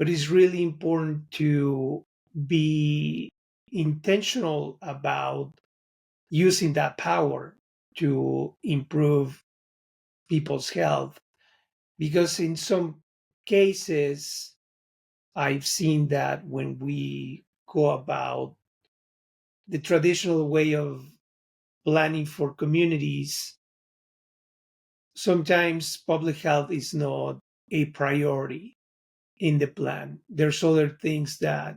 but it's really important to be intentional about using that power to improve people's health. Because in some cases, I've seen that when we go about the traditional way of planning for communities, sometimes public health is not a priority in the plan. There's other things that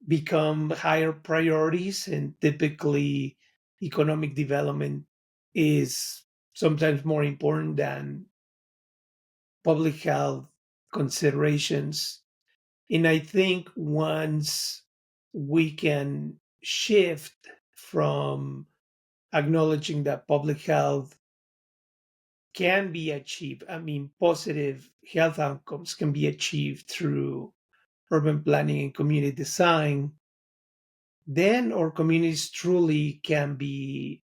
become higher priorities, and typically economic development is sometimes more important than public health considerations. And I think once we can shift from acknowledging that public health can be achieved, I mean, positive health outcomes can be achieved through urban planning and community design, then our communities truly can be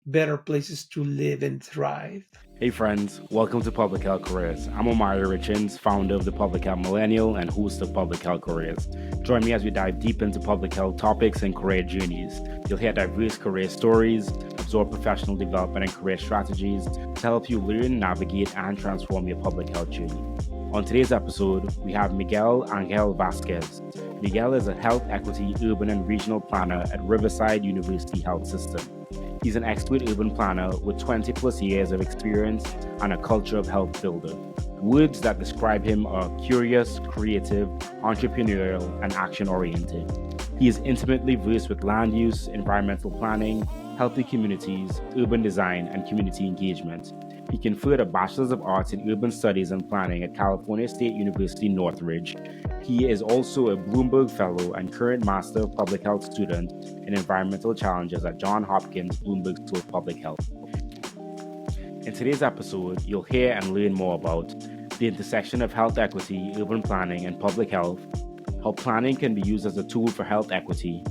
better places to live and thrive. Hey friends, welcome to Public Health Careers. I'm Omari Richins, founder of the Public Health Millennial and host of Public Health Careers. Join me as we dive deep into public health topics and career journeys. You'll hear diverse career stories, absorb professional development and career strategies to help you learn, navigate, and transform your public health journey. On today's episode, we have Miguel Angel Vazquez. Miguel is a health equity urban and regional planner at Riverside University Health System. He's an expert urban planner with 20 plus years of experience and a culture of health builder. Words that describe him are curious, creative, entrepreneurial, and action-oriented. He is intimately versed with land use, environmental planning, healthy communities, urban design, and community engagement. He conferred a Bachelor's of Arts in Urban Studies and Planning at California State University, Northridge. He is also a Bloomberg Fellow and current Master of Public Health student in Environmental Challenges at Johns Hopkins Bloomberg School of Public Health. In today's episode, you'll hear and learn more about the intersection of health equity, urban planning, and public health, how planning can be used as a tool for health equity,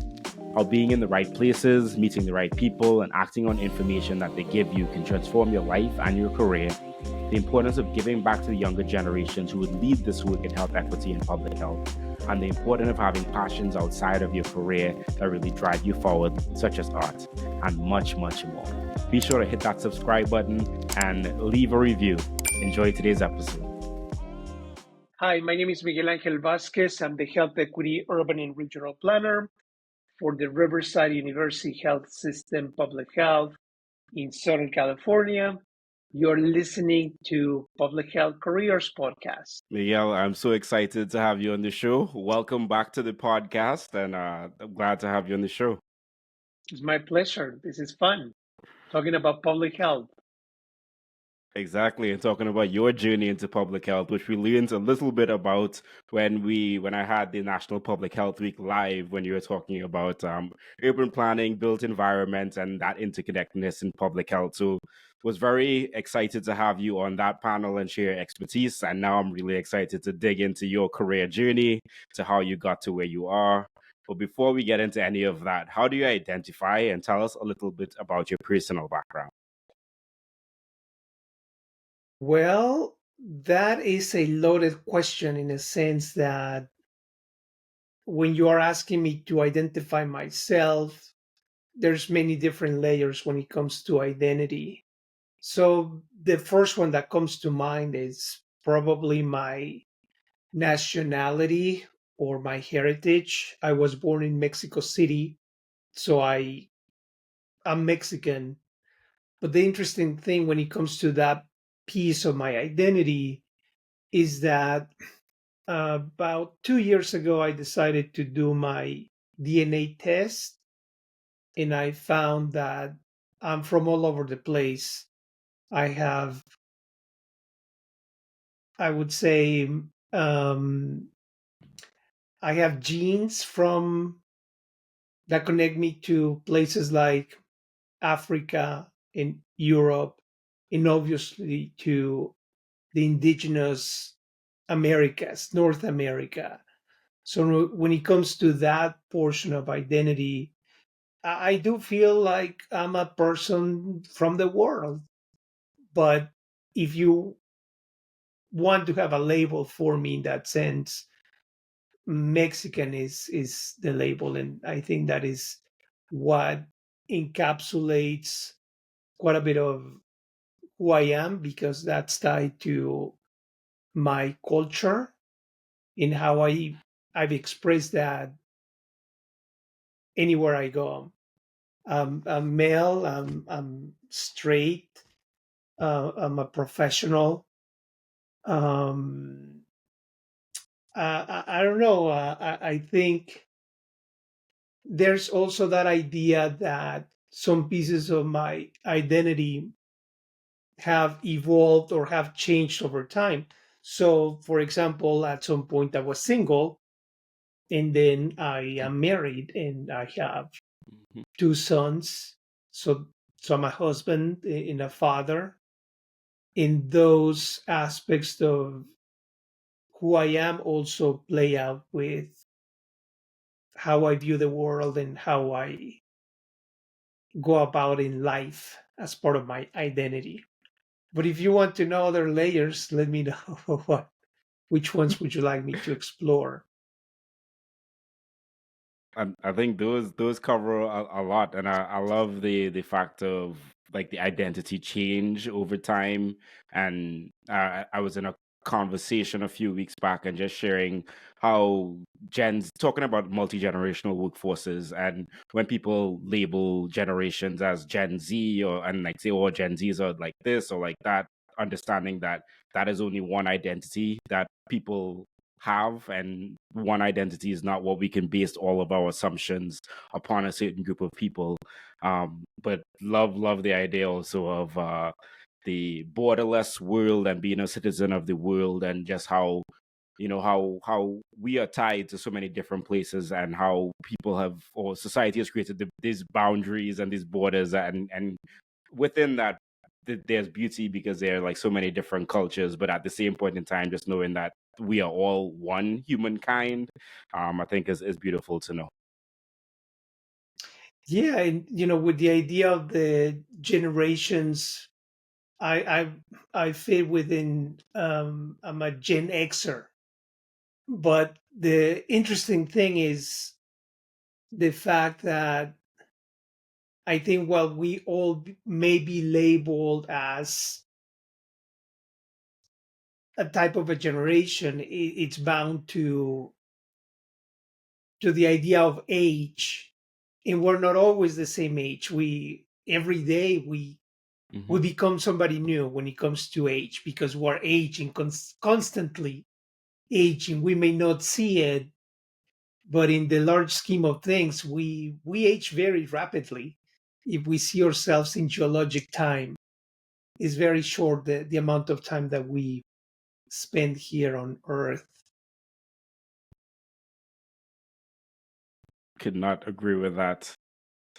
how being in the right places, meeting the right people, and acting on information that they give you can transform your life and your career, the importance of giving back to the younger generations who would lead this work in health equity and public health, and the importance of having passions outside of your career that really drive you forward, such as art, and much, much more. Be sure to hit that subscribe button and leave a review. Enjoy today's episode. Hi, my name is Miguel Angel Vazquez. I'm the Health Equity Urban and Regional Planner for the Riverside University Health System Public Health in Southern California. You're listening to Public Health Careers Podcast. Miguel, I'm so excited to have you on the show. Welcome back to the podcast, and I'm glad to have you on the show. It's my pleasure. This is fun, talking about public health. Exactly, and talking about your journey into public health, which we learned a little bit about when I had the National Public Health Week live, when you were talking about urban planning, built environment, and that interconnectedness in public health. So was very excited to have you on that panel and share expertise. And now I'm really excited to dig into your career journey, to how you got to where you are. But before we get into any of that, how do you identify and tell us a little bit about your personal background? Well, that is a loaded question in a sense that when you are asking me to identify myself, there's many different layers when it comes to identity. So the first one that comes to mind is probably my nationality or my heritage. I was born in Mexico City, so I'm Mexican. But the interesting thing when it comes to that piece of my identity is that about 2 years ago, I decided to do my DNA test, and I found that I'm from all over the place. I have, I would say, um, I have genes from that connect me to places like Africa and Europe, and obviously to the indigenous Americas, North America. So when it comes to that portion of identity, I do feel like I'm a person from the world. But if you want to have a label for me in that sense. Mexican is the label, and I think that is what encapsulates quite a bit of who I am, because that's tied to my culture in how I've expressed that anywhere I go. I'm male. I'm straight. I'm a professional. Um, I don't know. I think there's also that idea that some pieces of my identity have evolved or have changed over time. So, for example, at some point I was single, and then I am married, and I have Mhm. two sons. So, so I'm a husband and a father. In those aspects of who I am also play out with how I view the world and how I go about in life as part of my identity. But if you want to know other layers, let me know which ones would you like me to explore. And I think those cover a lot, and I love the fact of like the identity change over time. And I was in a conversation a few weeks back and just sharing how Gens talking about multi-generational workforces, and when people label generations as Gen Z, or and like say, oh, Gen Zs are like this or like that, understanding that that is only one identity that people have, and one identity is not what we can base all of our assumptions upon a certain group of people. But love the idea also of the borderless world and being a citizen of the world, and just how how we are tied to so many different places, and how people have, or society has created these boundaries and these borders, and within that there's beauty, because there are like so many different cultures, but at the same point in time, just knowing that we are all one humankind, I think is beautiful to know. Yeah, and with the idea of the generations, I I fit within. I'm a Gen Xer, but the interesting thing is the fact that I think while we all may be labeled as a type of a generation, it's bound to the idea of age, and we're not always the same age. We every day we Hmm. become somebody new when it comes to age, because we're aging, constantly aging. We may not see it, but in the large scheme of things, we age very rapidly. If we see ourselves in geologic time, is very short, the amount of time that we spend here on Earth. Could not agree with that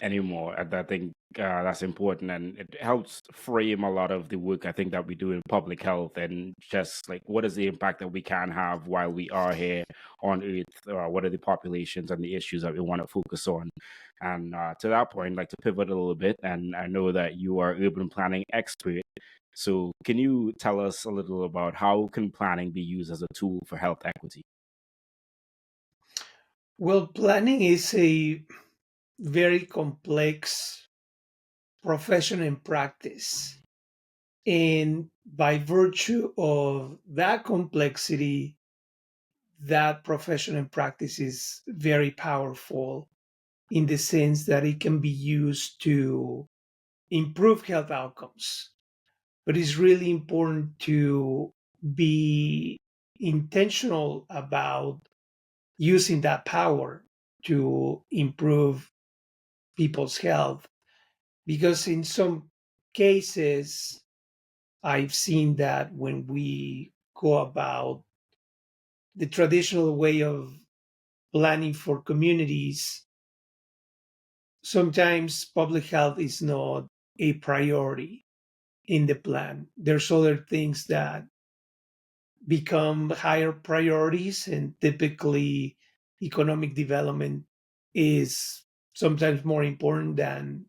anymore. And I think that's important, and it helps frame a lot of the work I think that we do in public health, and just like what is the impact that we can have while we are here on Earth. What are the populations and the issues that we want to focus on? And to that point, like to pivot a little bit, and I know that you are urban planning expert. So can you tell us a little about how can planning be used as a tool for health equity? Well, planning is a very complex profession and practice. And by virtue of that complexity, that profession and practice is very powerful in the sense that it can be used to improve health outcomes. But it's really important to be intentional about using that power to improve people's health, because in some cases I've seen that when we go about the traditional way of planning for communities, sometimes public health is not a priority in the plan. There's other things that become higher priorities, and typically economic development is sometimes more important than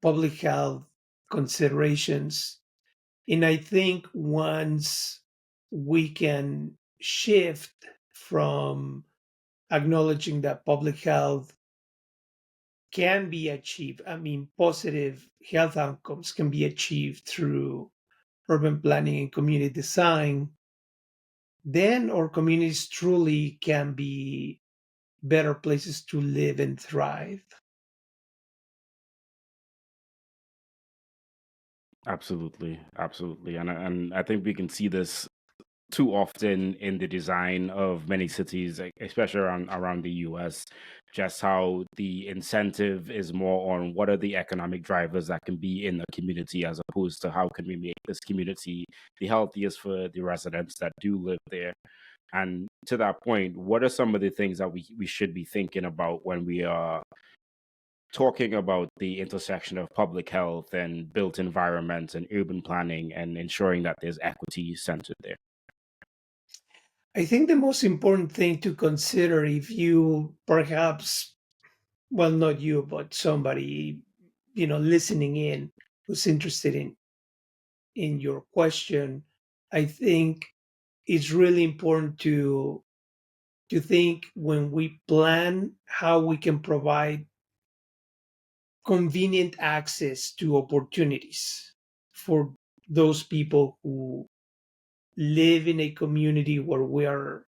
public health considerations. And I think once we can shift from acknowledging that public health can be achieved. I mean, positive health outcomes can be achieved through urban planning and community design. Then our communities truly can be better places to live and thrive. Absolutely, absolutely, and I think we can see this too often in the design of many cities, especially around the US, just how the incentive is more on what are the economic drivers that can be in the community as opposed to how can we make this community the healthiest for the residents that do live there. And to that point, what are some of the things that we should be thinking about when we are talking about the intersection of public health and built environments and urban planning and ensuring that there's equity centered there? I think the most important thing to consider, if you perhaps, well, not you, but somebody, listening in who's interested in your question, I think it's really important to think when we plan how we can provide convenient access to opportunities for those people who live in a community where we are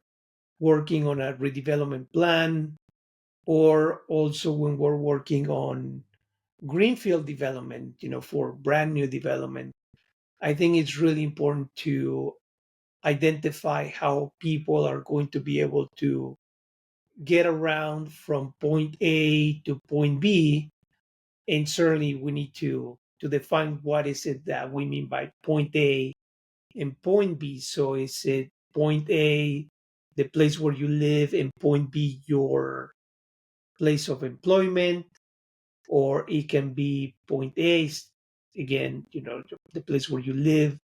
working on a redevelopment plan, or also when we're working on greenfield development, for brand new development. I think it's really important to identify how people are going to be able to get around from point A to point B. And certainly we need to define what is it that we mean by point A and point B. So is it point A, the place where you live, and point B, your place of employment, or it can be point A, again, the place where you live,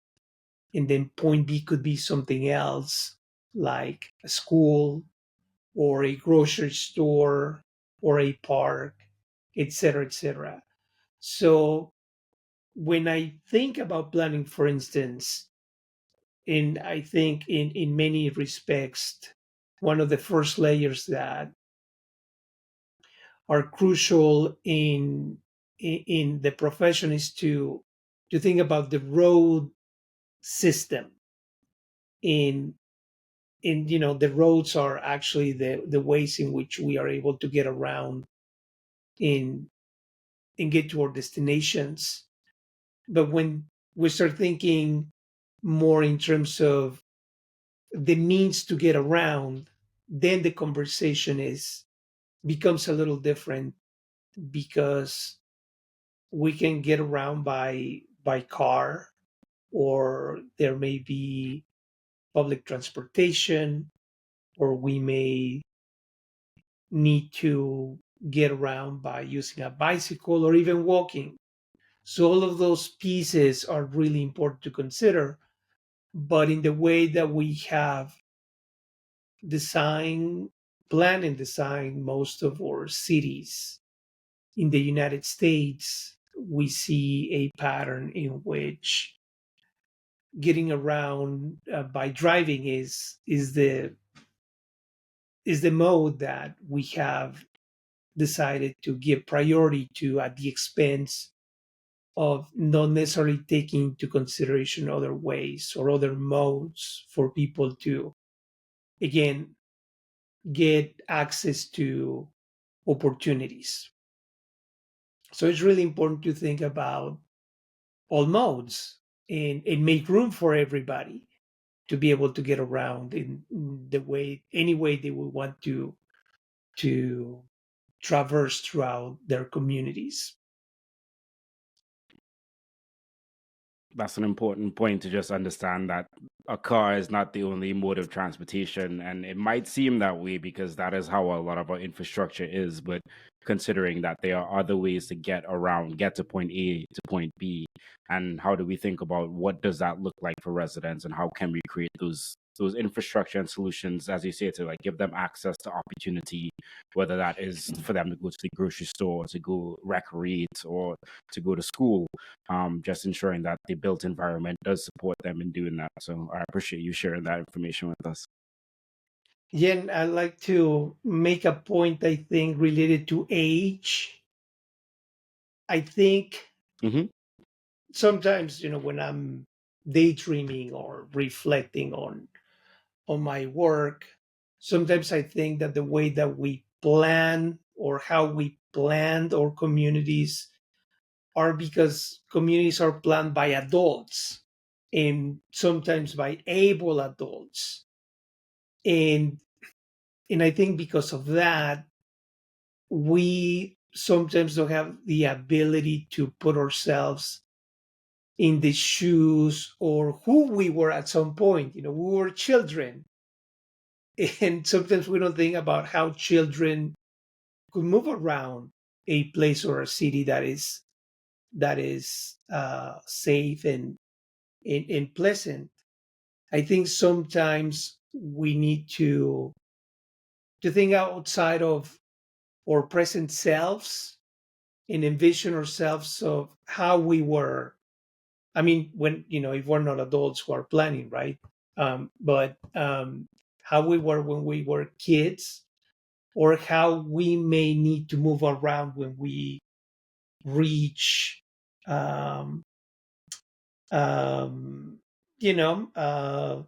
and then point B could be something else like a school or a grocery store or a park, etc., etc. So when I think about planning, for instance, and I think in many respects, one of the first layers that are crucial in the profession is to think about the road system. In the roads are actually the ways in which we are able to get around in and get to our destinations. But when we start thinking more in terms of the means to get around, then the conversation is becomes a little different, because we can get around by car, or there may be public transportation, or we may need to get around by using a bicycle or even walking. So all of those pieces are really important to consider. But in the way that we have design, plan and design most of our cities in the United States, we see a pattern in which getting around by driving is the mode that we have decided to give priority to, at the expense of not necessarily taking into consideration other ways or other modes for people to, again, get access to opportunities. So it's really important to think about all modes, and make room for everybody to be able to get around in the way, any way they would want to traverse throughout their communities. That's an important point to just understand that a car is not the only mode of transportation. And it might seem that way because that is how a lot of our infrastructure is. But considering that there are other ways to get around, get to point A to point B, and how do we think about what does that look like for residents and how can we create those those infrastructure and solutions, as you say, to like give them access to opportunity, whether that is for them to go to the grocery store, to go recreate, or to go to school. Just ensuring that the built environment does support them in doing that. So I appreciate you sharing that information with us. Yeah, and I'd like to make a point, I think, related to age. I think Hmm. sometimes, when I'm daydreaming or reflecting on my work, sometimes I think that the way that we plan or how we planned our communities are because communities are planned by adults and sometimes by able adults. And and I think because of that, we sometimes don't have the ability to put ourselves in the shoes or who we were at some point. We were children, and sometimes we don't think about how children could move around a place or a city that is safe and pleasant. I think sometimes we need to think outside of our present selves and envision ourselves of how we were. I mean, when if we're not adults who are planning, right? But how we were when we were kids, or how we may need to move around when we reach, um, um, you know,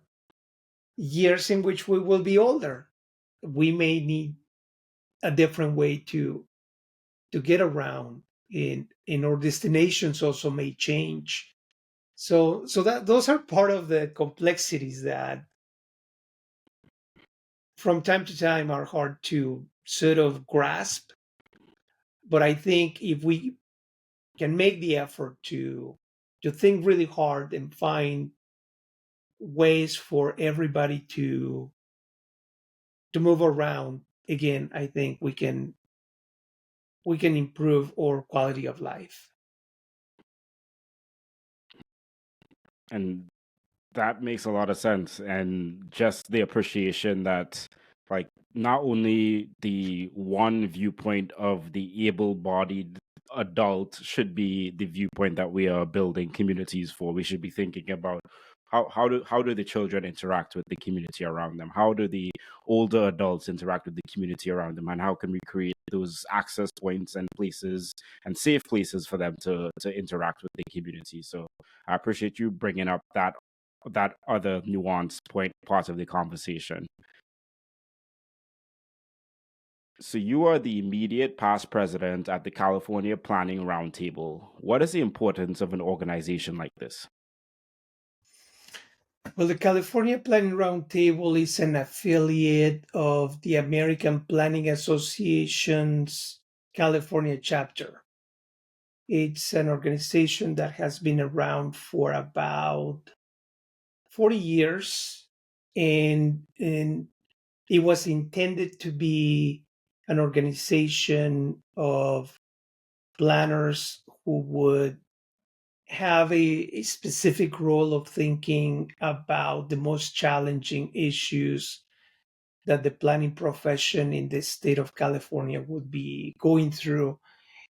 years in which we will be older. We may need a different way to get around, in our destinations also may change. So that those are part of the complexities that from time to time are hard to sort of grasp. But I think if we can make the effort to think really hard and find ways for everybody to move around again, I think we can improve our quality of life. And that makes a lot of sense. And just the appreciation that, like, not only the one viewpoint of the able bodied adult should be the viewpoint that we are building communities for. We should be thinking about how do the children interact with the community around them? How do the older adults interact with the community around them? And how can we create those access points and places and safe places for them to interact with the community? So I appreciate you bringing up that other nuanced point part of the conversation. So you are the immediate past president at the California Planning Roundtable. What is the importance of an organization like this? Well, the California Planning Roundtable is an affiliate of the American Planning Association's California chapter. It's an organization that has been around for about 40 years, and it was intended to be an organization of planners who would have a specific role of thinking about the most challenging issues that the planning profession in the state of California would be going through.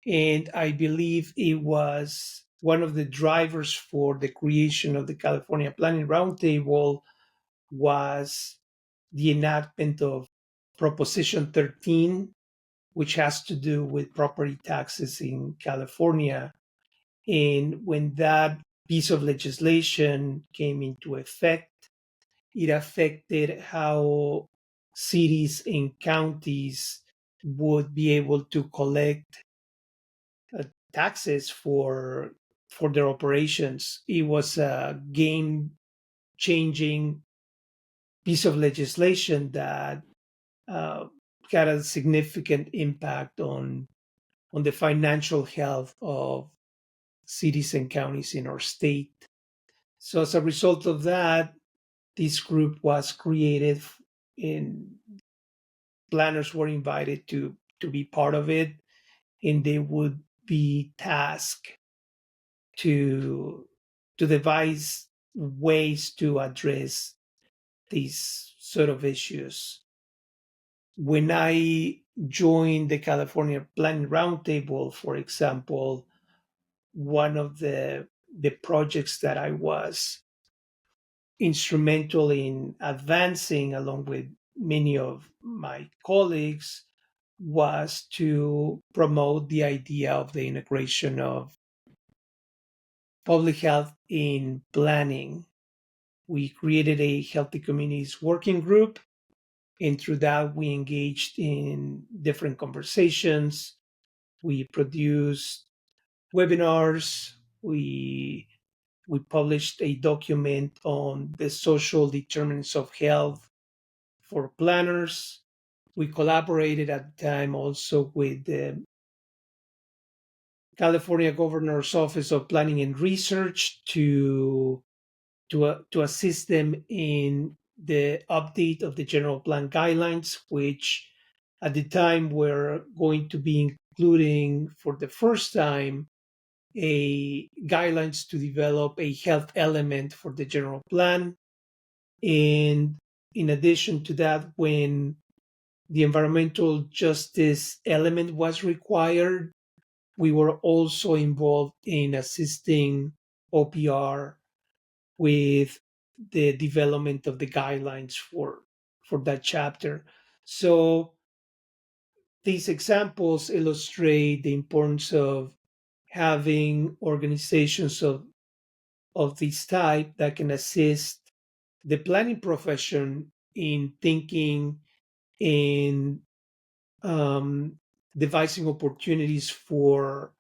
And I believe it was one of the drivers for the creation of the California Planning Roundtable was the enactment of Proposition 13, which has to do with property taxes in California. And when that piece of legislation came into effect, it affected how cities and counties would be able to collect uh, taxes for their operations. It was a game changing piece of legislation that uh, had a significant impact on the financial health of cities and counties in our state. So as a result of that, this group was created, and planners were invited to be part of it, and they would be tasked to devise ways to address these sort of issues. When I joined the California Planning Roundtable, for example, one of the projects that I was instrumental in advancing along with many of my colleagues was to promote the idea of the integration of public health in planning. We created a healthy communities working group, and through that, we engaged in different conversations. We produced webinars. We published a document on the social determinants of health for planners. We collaborated at the time also with the California Governor's Office of Planning and Research to assist them in the update of the general plan guidelines, which at the time were going to be including for the first time a guidelines to develop a health element for the general plan. And in addition to that, when the environmental justice element was required, we were also involved in assisting OPR with the development of the guidelines for that chapter. So these examples illustrate the importance of having organizations of this type that can assist the planning profession in thinking in devising opportunities for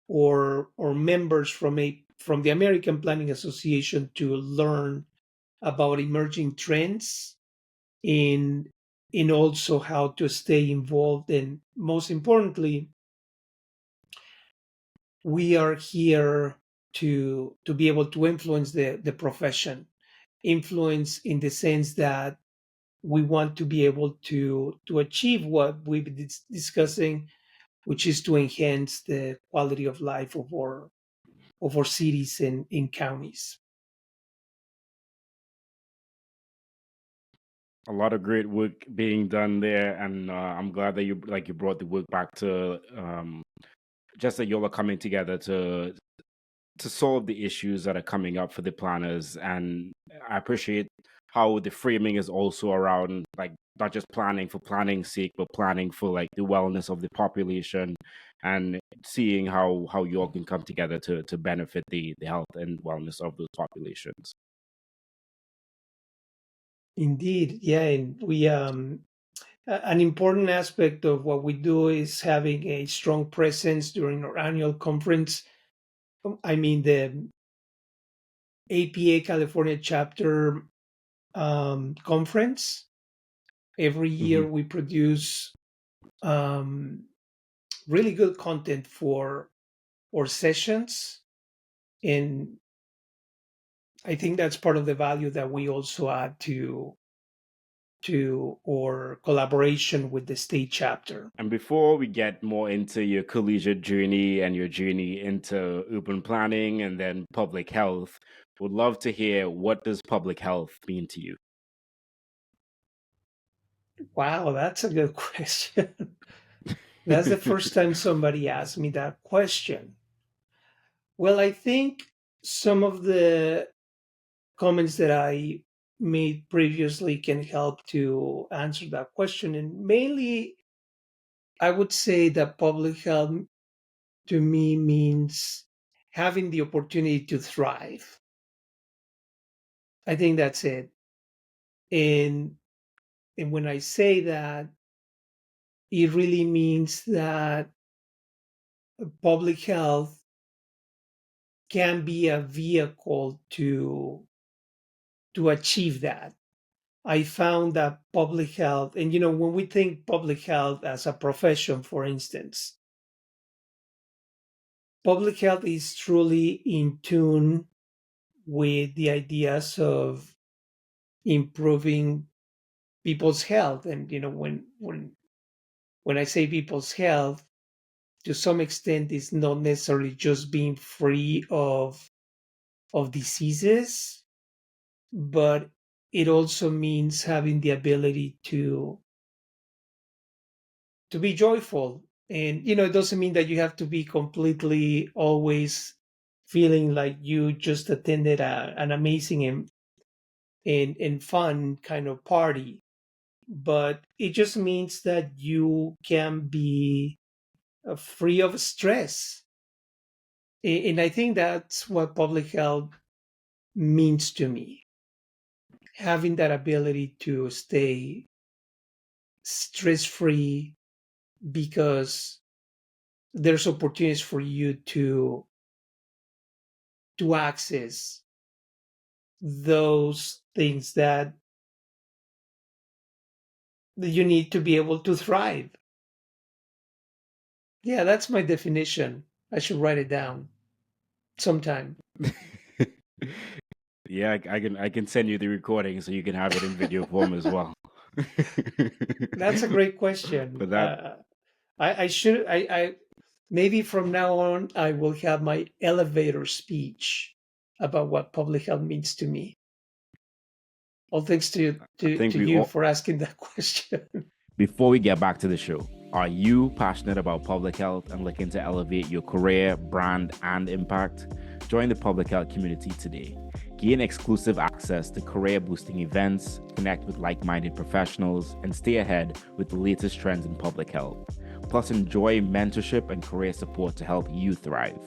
or members from the American Planning Association to learn about emerging trends in also how to stay involved, and most importantly, we are here to be able to influence the profession. Influence in the sense that we want to be able to achieve what we've been discussing, which is to enhance the quality of life of our cities and in counties. A lot of great work being done there, and I'm glad that you brought the work back to just that y'all are coming together to solve the issues that are coming up for the planners. And I appreciate how the framing is also around like not just planning for planning's sake, but planning for like the wellness of the population, and seeing how you all can come together to benefit the health and wellness of those populations. Indeed, yeah, and we an important aspect of what we do is having a strong presence during our annual conference. I mean, the APA California chapter conference. Every Hmm. year we produce um, really good content for our sessions, and I think that's part of the value that we also add to our collaboration with the state chapter. And before we get more into your collegiate journey and your journey into urban planning and then public health, would love to hear, what does public health mean to you? Wow, that's a good question. That's the first time somebody asked me that question. Well, I think some of the comments that I made previously can help to answer that question. And mainly, I would say that public health to me means having the opportunity to thrive. I think that's it. And and when I say that, it really means that public health can be a vehicle to achieve that. I found that public health, and when we think public health as a profession, for instance, public health is truly in tune with the ideas of improving people's health. And when I say people's health, to some extent, it's not necessarily just being free of diseases, but it also means having the ability to be joyful. And it doesn't mean that you have to be completely always feeling like you just attended an amazing and fun kind of party, but it just means that you can be free of stress. And I think that's what public health means to me, having that ability to stay stress free, because there's opportunities for you to access those things that you need to be able to thrive. Yeah, that's my definition. I should write it down sometime. Yeah, I can send you the recording so you can have it in video form as well. That's a great question. But that I should I maybe from now on I will have my elevator speech about what public health means to me. All thanks to you, I to, think to we you all for asking that question. Before we get back to the show, are you passionate about public health and looking to elevate your career, brand, and impact? Join the public health community today. Gain exclusive access to career boosting events, connect with like minded professionals, and stay ahead with the latest trends in public health. Plus, enjoy mentorship and career support to help you thrive.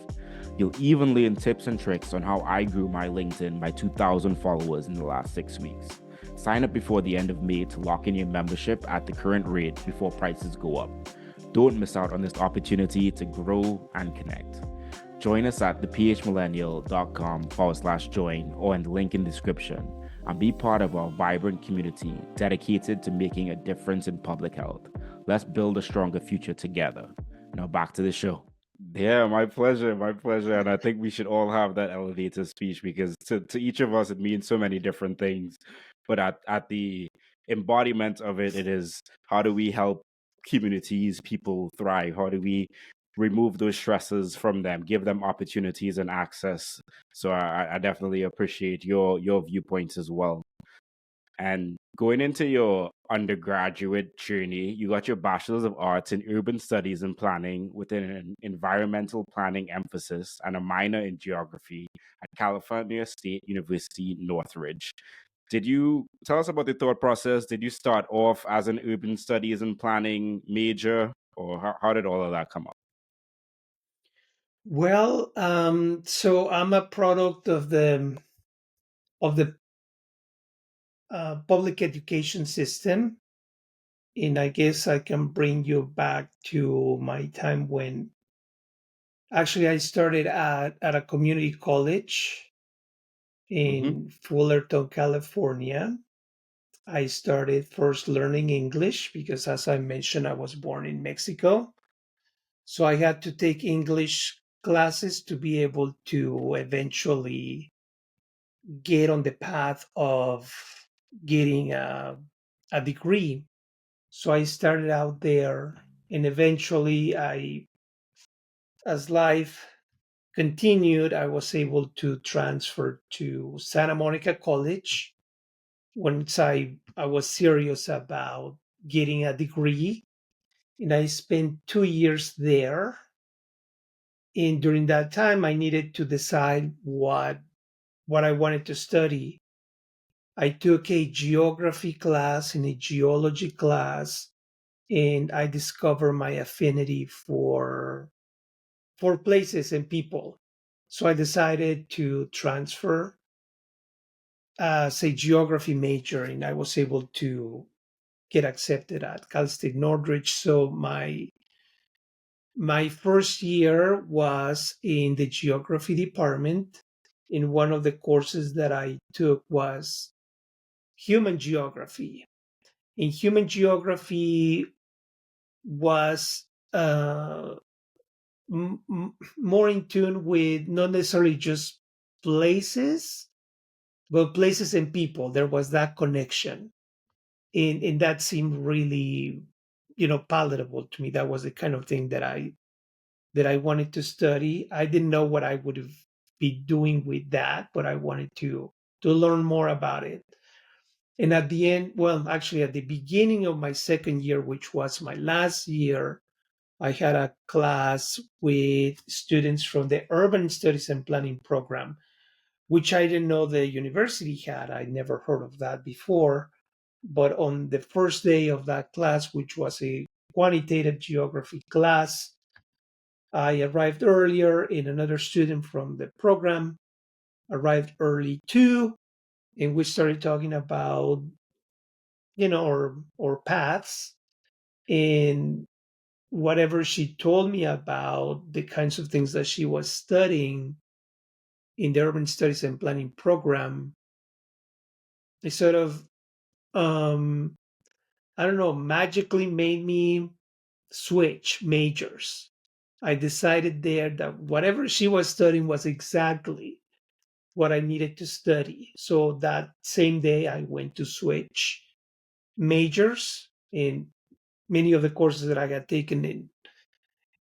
You'll even learn tips and tricks on how I grew my LinkedIn by 2,000 followers in the last 6 weeks. Sign up before the end of May to lock in your membership at the current rate before prices go up. Don't miss out on this opportunity to grow and connect. Join us at thephmillennial.com/join or in the link in the description and be part of our vibrant community dedicated to making a difference in public health. Let's build a stronger future together. Now back to the show. Yeah, my pleasure, my pleasure. And I think we should all have that elevator speech because to each of us, it means so many different things. But at the embodiment of it, it is how do we help communities, people thrive? How do we remove those stresses from them, give them opportunities and access? So I definitely appreciate your viewpoints as well. And going into your undergraduate journey, you got your Bachelor's of Arts in Urban Studies and Planning with an environmental planning emphasis and a minor in geography at California State University, Northridge. Did you tell us about the thought process? Did you start off as an urban studies and planning major, or how did all of that come up? Well, so I'm a product of the public education system, and I guess I can bring you back to my time when actually I started at a community college Mm-hmm. in Fullerton, California. I started first learning English because, as I mentioned, I was born in Mexico. So I had to take English classes to be able to eventually get on the path of getting a degree. So I started out there, and eventually, as life continued, I was able to transfer to Santa Monica College once I was serious about getting a degree. And I spent 2 years there. And during that time, I needed to decide what I wanted to study. I took a geography class and a geology class, and I discovered my affinity for places and people. So I decided to transfer as a geography major, and I was able to get accepted at Cal State Northridge. So my first year was in the geography department. In one of the courses that I took was human geography. In human geography was more in tune with not necessarily just places, but places and people. There was that connection, and that seemed really, palatable to me. That was the kind of thing that I wanted to study. I didn't know what I would be doing with that, but I wanted to learn more about it. And at the end, well, actually, at the beginning of my second year, which was my last year, I had a class with students from the Urban Studies and Planning program, which I didn't know the university had. I'd never heard of that before. But on the first day of that class, which was a quantitative geography class, I arrived earlier, and another student from the program arrived early too. And we started talking about, or paths. And whatever she told me about the kinds of things that she was studying in the Urban Studies and Planning program, it sort of, I don't know, magically made me switch majors. I decided there that whatever she was studying was exactly what I needed to study. So that same day, I went to switch majors in many of the courses that I had taken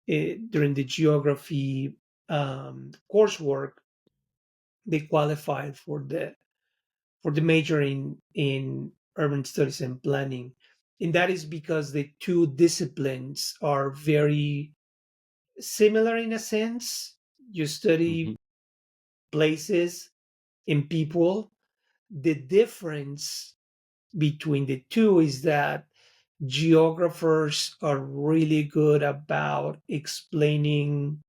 during the geography coursework. They qualified for the major in urban studies and planning, and that is because the two disciplines are very similar in a sense. You study Hmm. places and people. The difference between the two is that geographers are really good about explaining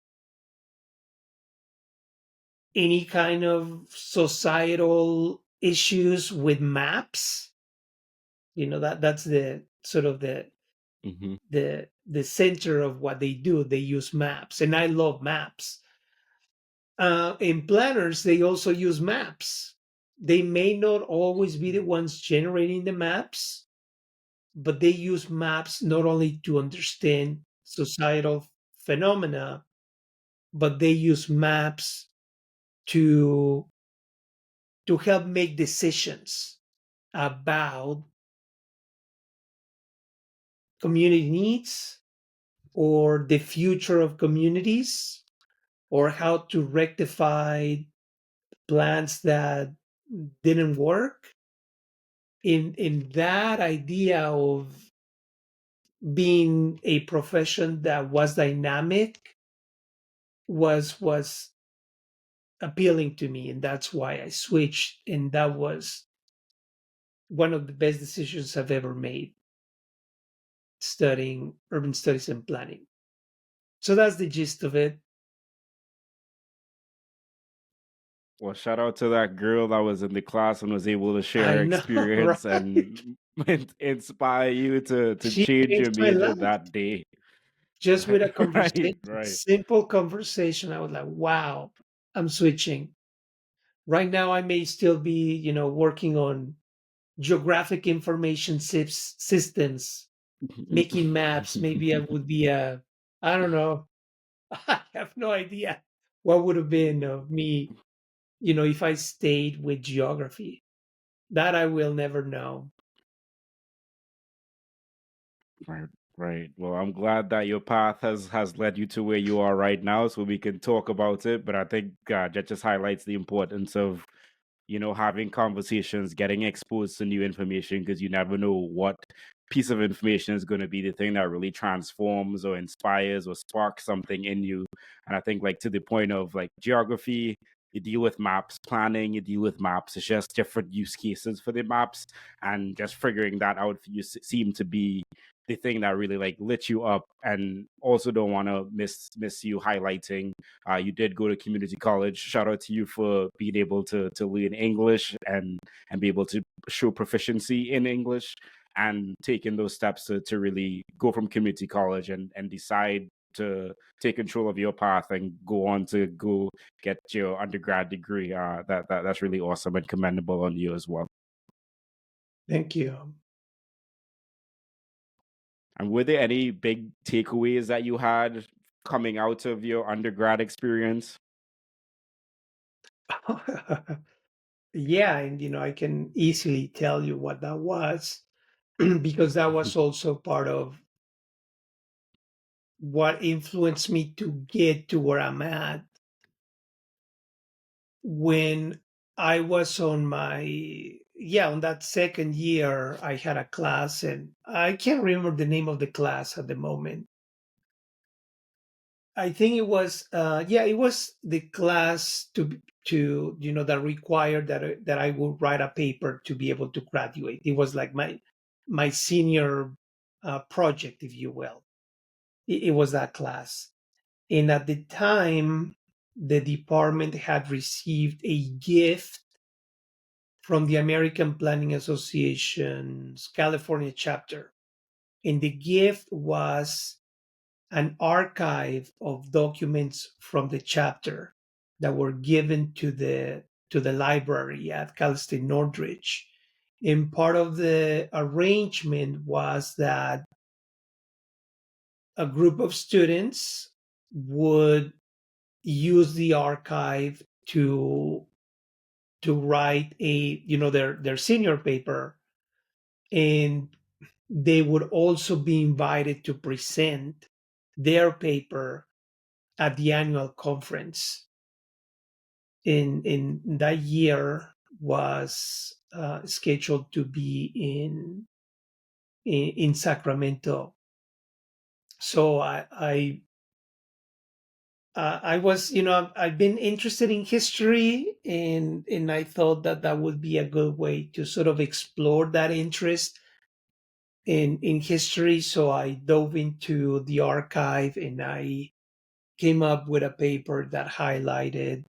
any kind of societal issues with maps. That's the sort of Hmm. the center of what they do. They use maps, and I love maps. In planners, they also use maps. They may not always be the ones generating the maps, but they use maps not only to understand societal phenomena, but they use maps to help make decisions about community needs or the future of communities, or how to rectify plans that didn't work. In that idea of being a profession that was dynamic was appealing to me, and that's why I switched, and that was one of the best decisions I've ever made, studying urban studies and planning. So that's the gist of it. Well, shout out to that girl that was in the class and was able to share I her know, experience right? and inspire you to She change your changed my major life that day. just with a Right, conversation, right. simple conversation. I was like, wow, I'm switching. Right now, I may still be, working on geographic information systems, making maps. Maybe I would be I don't know. I have no idea what would have been of me, if I stayed with geography. That I will never know. Right, right. Well, I'm glad that your path has led you to where you are right now, so we can talk about it. But I think that just highlights the importance of having conversations, getting exposed to new information, because you never know what piece of information is going to be the thing that really transforms or inspires or sparks something in you. And I think, like, to the point of like geography, you deal with maps, planning, you deal with maps. It's just different use cases for the maps, and just figuring that out for you seem to be the thing that really like lit you up. And also don't want to miss you highlighting you did go to community college. Shout out to you for being able to learn English and be able to show proficiency in English, and taking those steps to really go from community college and decide to take control of your path and go on to go get your undergrad degree. That's really awesome and commendable on you as well. Thank you. And were there any big takeaways that you had coming out of your undergrad experience? Yeah, and I can easily tell you what that was because that was also part of what influenced me to get to where I'm at. When I was on my yeah, on that second year, I had a class, and I can't remember the name of the class at the moment. I think it was, yeah, it was the class that required that I would write a paper to be able to graduate. It was like my senior project, if you will. It was that class, and at the time, the department had received a gift from the American Planning Association's California chapter, and the gift was an archive of documents from the chapter that were given to the library at Cal State Northridge. And part of the arrangement was that a group of students would use the archive to write their senior paper, and they would also be invited to present their paper at the annual conference. In that year was scheduled to be in Sacramento. So I was, I've been interested in history, and I thought that that would be a good way to sort of explore that interest in history. So I dove into the archive, and I came up with a paper that highlighted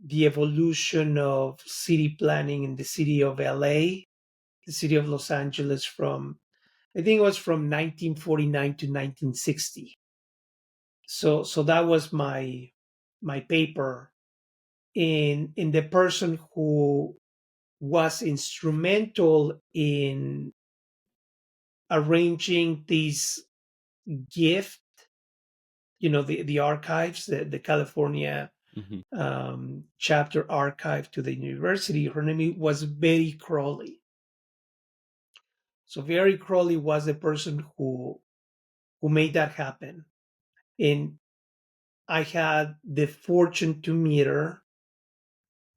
the evolution of city planning in the city of LA, the city of Los Angeles, from I think it was from 1949 to 1960. So that was my paper. In the person who was instrumental in arranging this gift, the archives, the California Mhm. chapter archive to the university. Her name was Betty Crowley. So Betty Crowley was the person who made that happen. And I had the fortune to meet her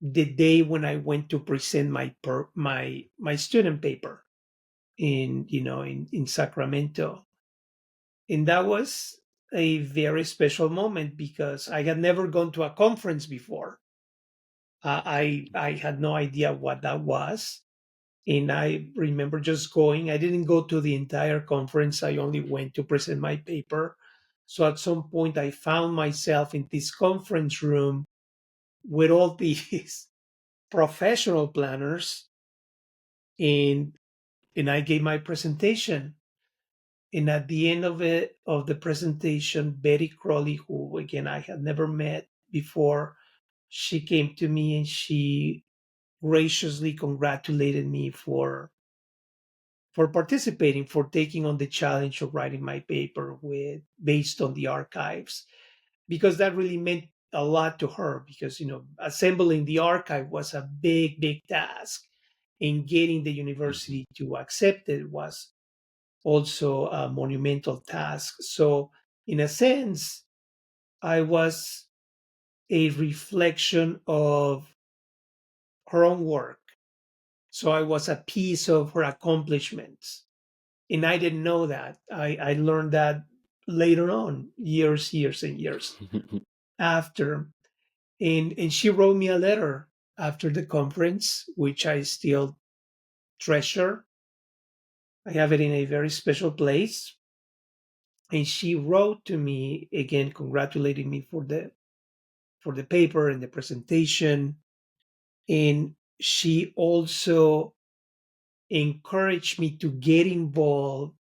the day when I went to present my student paper in Sacramento. And that was a very special moment because I had never gone to a conference before. I had no idea what that was. And I remember just going. I didn't go to the entire conference. I only went to present my paper. So at some point, I found myself in this conference room with all these professional planners, and I gave my presentation. And at the end of the presentation, Betty Crowley, who again I had never met before, she came to me and she graciously congratulated me for participating, for taking on the challenge of writing my paper based on the archives, because that really meant a lot to her. Because assembling the archive was a big task, and getting the Mhm. university to accept it was also a monumental task. So in a sense, I was a reflection of her own work. So I was a piece of her accomplishments, and I didn't know that. I learned that later on, years and years after. And she wrote me a letter after the conference, which I still treasure. I have it in a very special place. And she wrote to me again, congratulating me for the paper and the presentation. And she also encouraged me to get involved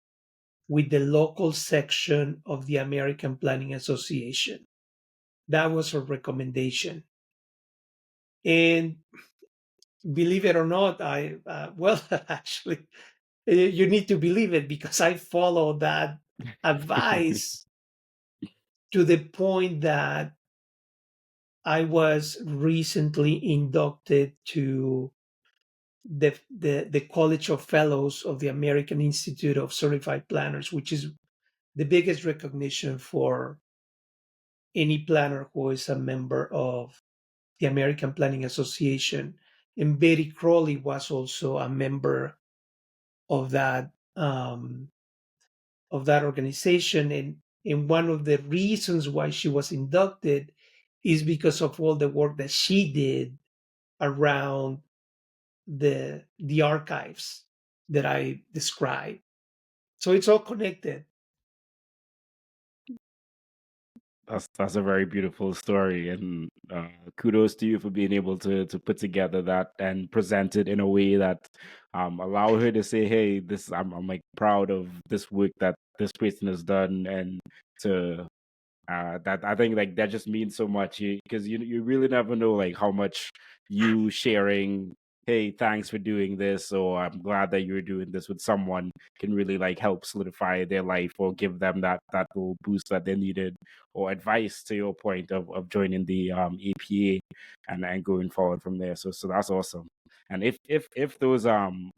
with the local section of the American Planning Association. That was her recommendation. And believe it or not, well, actually, you need to believe it because I followed that advice to the point that I was recently inducted to the College of Fellows of the American Institute of Certified Planners, which is the biggest recognition for any planner who is a member of the American Planning Association. and Betty Crowley was also a member of that organization. And one of the reasons why she was inducted is because of all the work that she did around the archives that I described. So it's all connected. That's a very beautiful story, and kudos to you for being able to put together that and present it in a way that allow her to say, "Hey, this I'm like proud of this work that this person has done," and to that I think like that just means so much because you really never know like how much you sharing, hey, thanks for doing this, or I'm glad that you're doing this with someone can really like help solidify their life or give them that little boost that they needed, or advice to your point of joining the APA and going forward from there. So that's awesome. And if those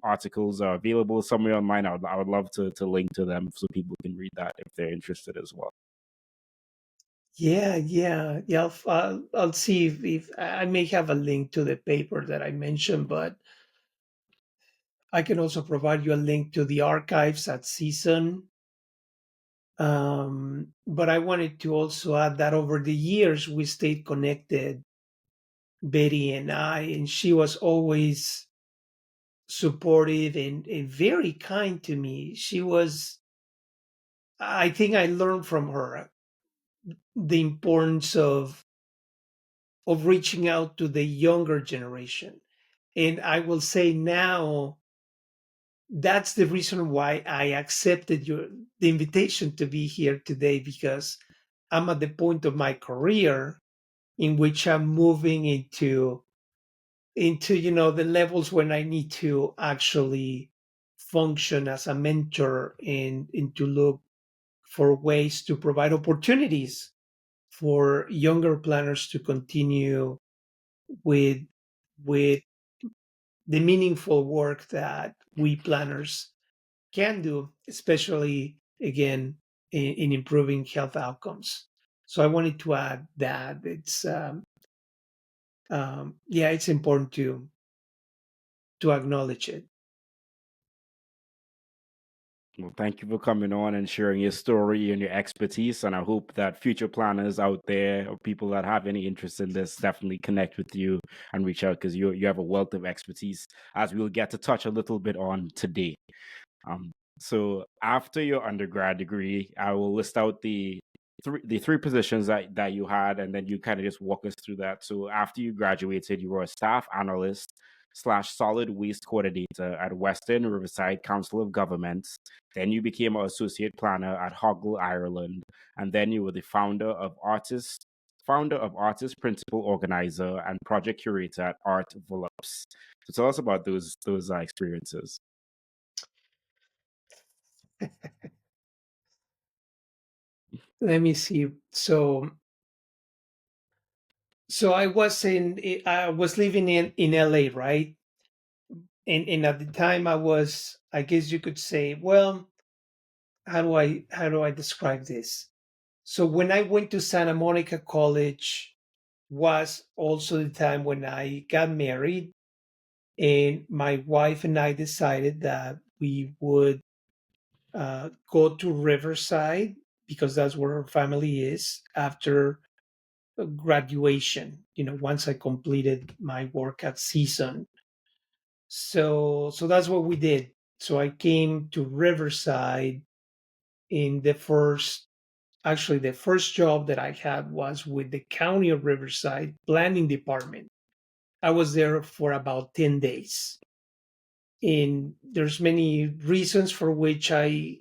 articles are available somewhere online, I would love to link to them so people can read that if they're interested as well. Yeah. I'll see if I may have a link to the paper that I mentioned, but I can also provide you a link to the archives at Season. But I wanted to also add that over the years we stayed connected, Betty and I, and she was always supportive and very kind to me. I think I learned from her the importance of reaching out to the younger generation. And I will say now that's the reason why I accepted the invitation to be here today, because I'm at the point of my career in which I'm moving into the levels when I need to actually function as a mentor and to look for ways to provide opportunities for younger planners to continue with with the meaningful work that we planners can do, especially again in improving health outcomes. So I wanted to add that it's important to acknowledge it. Well, thank you for coming on and sharing your story and your expertise. And I hope that future planners out there or people that have any interest in this definitely connect with you and reach out because you have a wealth of expertise, as we'll get to touch a little bit on today. Um, so after your undergrad degree, I will list out the three positions that you had, and then you kind of just walk us through that. So after you graduated, you were a staff analyst slash solid waste coordinator at Western Riverside Council of Governments. Then you became an associate planner at Hoggle, Ireland, and then you were the founder of artist, principal organizer, and project curator at Art Volupes. So tell us about those experiences. Let me see. So I was living in LA, right? And at the time I guess you could say, well, how do I describe this? So when I went to Santa Monica College was also the time when I got married, and my wife and I decided that we would go to Riverside because that's where her family is after graduation. Once I completed my work at Season, so that's what we did. So I came to Riverside in the first job that I had was with the County of Riverside Planning Department. I was there for about 10 days. And there's many reasons for which I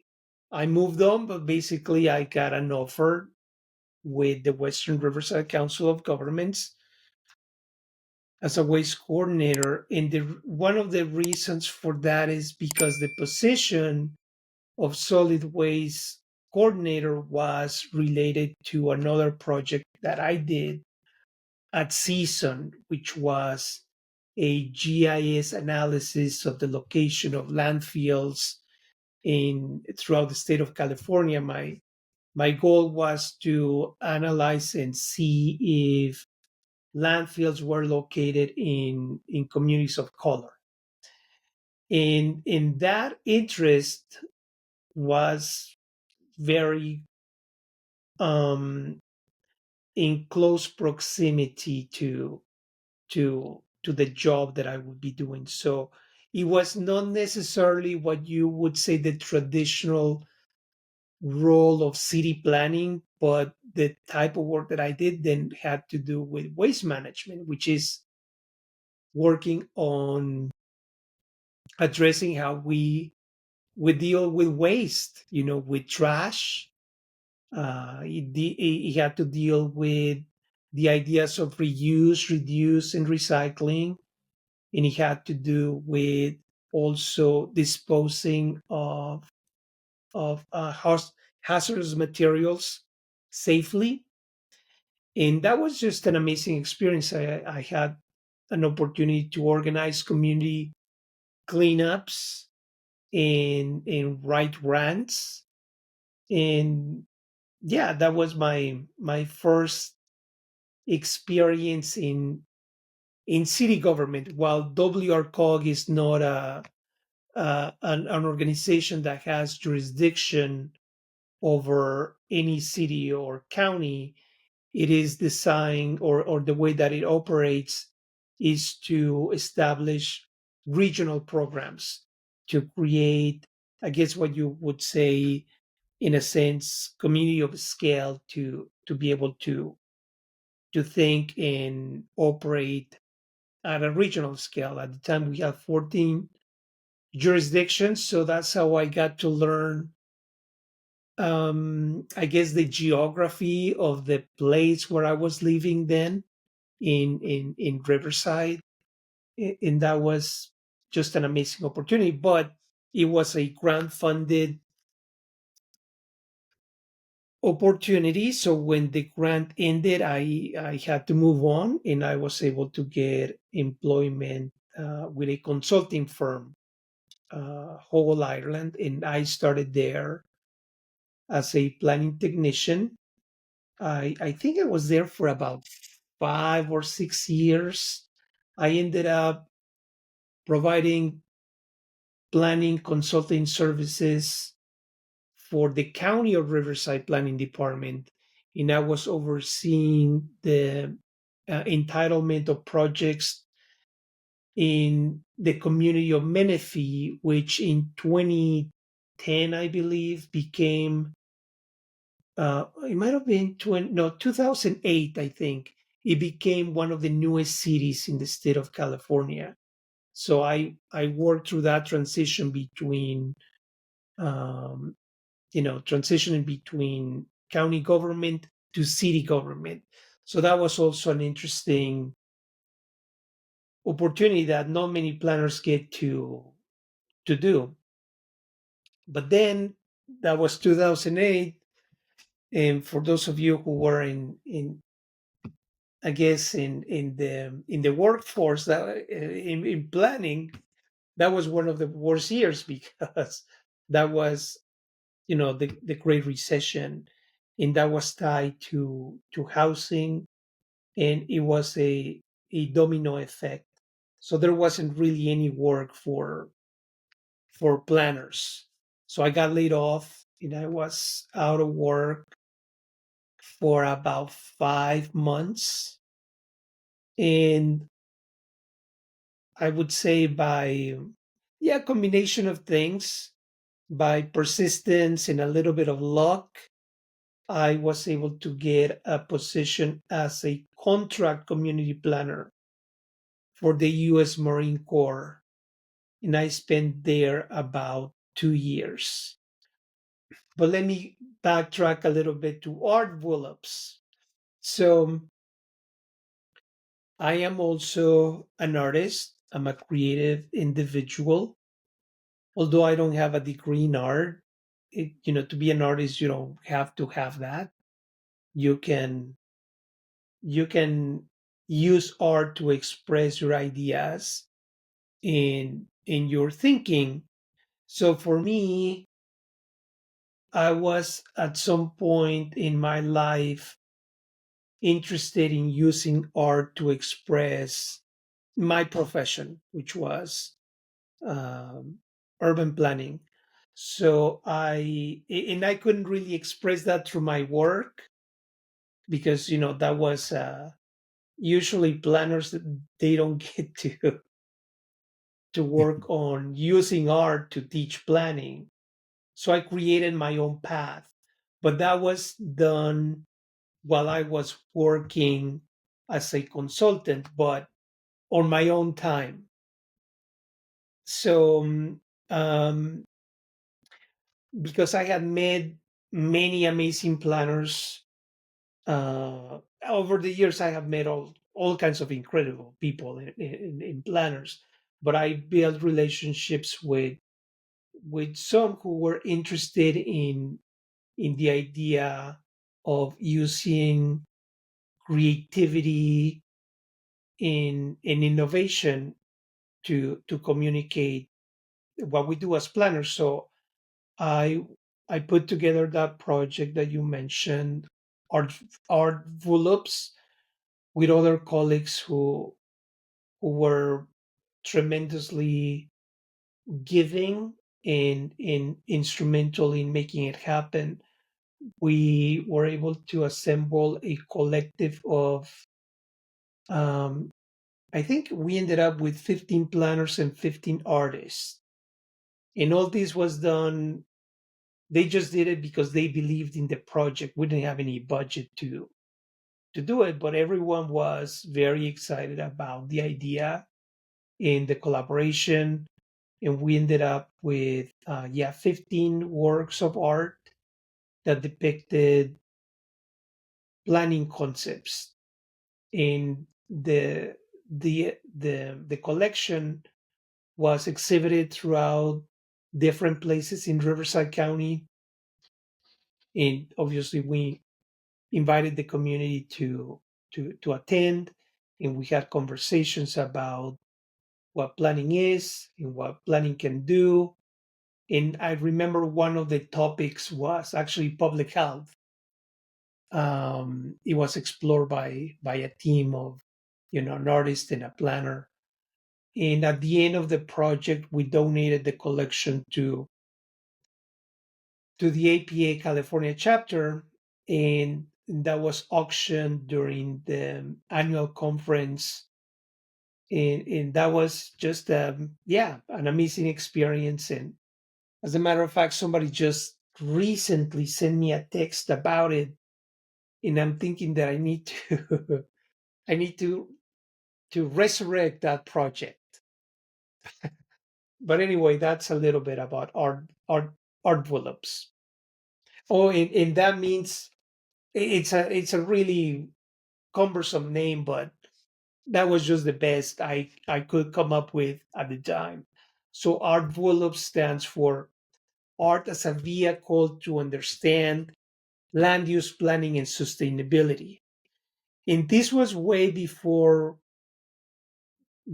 moved on, but basically I got an offer with the Western Riverside Council of Governments as a waste coordinator. And one of the reasons for that is because the position of solid waste coordinator was related to another project that I did at Season, which was a GIS analysis of the location of landfills throughout the state of California. My goal was to analyze and see if landfills were located in communities of color. And that interest was very um, in close proximity to the job that I would be doing. So it was not necessarily what you would say the traditional role of city planning, but the type of work that I did then had to do with waste management, which is working on addressing how we deal with waste, with trash. It had to deal with the ideas of reuse, reduce, and recycling, and it had to do with also disposing of hazardous materials safely. And that was just an amazing experience. I had an opportunity to organize community cleanups and write rants. And yeah, that was my first experience in city government. While WRCOG is not an organization that has jurisdiction over any city or county, it is designed, or the way that it operates is to establish regional programs to create, I guess, what you would say, in a sense, community of scale to be able to think and operate at a regional scale. At the time, we had 14 jurisdictions, so that's how I got to learn, I guess, the geography of the place where I was living then in Riverside. And that was just an amazing opportunity. But it was a grant funded opportunity. So when the grant ended, I had to move on, and I was able to get employment with a consulting firm, Whole Ireland, and I started there as a planning technician. I think I was there for about 5 or 6 years. I ended up providing planning consulting services for the County of Riverside Planning Department, and I was overseeing the entitlement of projects in the community of Menifee, which in 2010, I believe, became, it might have been 2008, I think, it became one of the newest cities in the state of California. So I worked through that transition between, um, transitioning between county government to city government. So that was also an interesting opportunity that not many planners get to do. But then that was 2008, and for those of you who were in I guess in the workforce, that in planning, that was one of the worst years because that was, the Great Recession, and that was tied to housing, and it was a domino effect. So there wasn't really any work for planners. So I got laid off, and I was out of work for about 5 months. And I would say by, yeah, combination of things, by persistence and a little bit of luck, I was able to get a position as a contract community planner for the US Marine Corps. And I spent there about 2 years. But let me backtrack a little bit to Art Willops. So I am also an artist. I'm a creative individual. Although I don't have a degree in art, to be an artist, you don't have to have that. You can you can use art to express your ideas in your thinking. So for me, I was at some point in my life interested in using art to express my profession, which was um, urban planning. So I couldn't really express that through my work because that was usually planners that they don't get to work on using art to teach planning. So I created my own path, but that was done while I was working as a consultant, but on my own time. So because I had met many amazing planners over the years, I have met all kinds of incredible people in planners, but I built relationships with some who were interested in the idea of using creativity in innovation to communicate what we do as planners. So I I put together that project that you mentioned, art art Vullops, with other colleagues who were tremendously giving and instrumental in making it happen. We were able to assemble a collective of um, I think we ended up with 15 planners and 15 artists. And all this was done, they just did it because they believed in the project. We didn't have any budget to do it, but everyone was very excited about the idea and the collaboration. And we ended up with 15 works of art that depicted planning concepts. And the collection was exhibited throughout different places in Riverside County. And obviously, we invited the community to attend, and we had conversations about what planning is and what planning can do. And I remember one of the topics was actually public health. It was explored by a team of an artist and a planner. And at the end of the project, we donated the collection to the APA California chapter, and that was auctioned during the annual conference. And that was just an amazing experience. And as a matter of fact, somebody just recently sent me a text about it, and I'm thinking that I need to I need to resurrect that project. But anyway, that's a little bit about art develops. Oh, and that means it's a really cumbersome name, but that was just the best I could come up with at the time. So art develops stands for art as a vehicle to understand land use planning and sustainability. And this was way before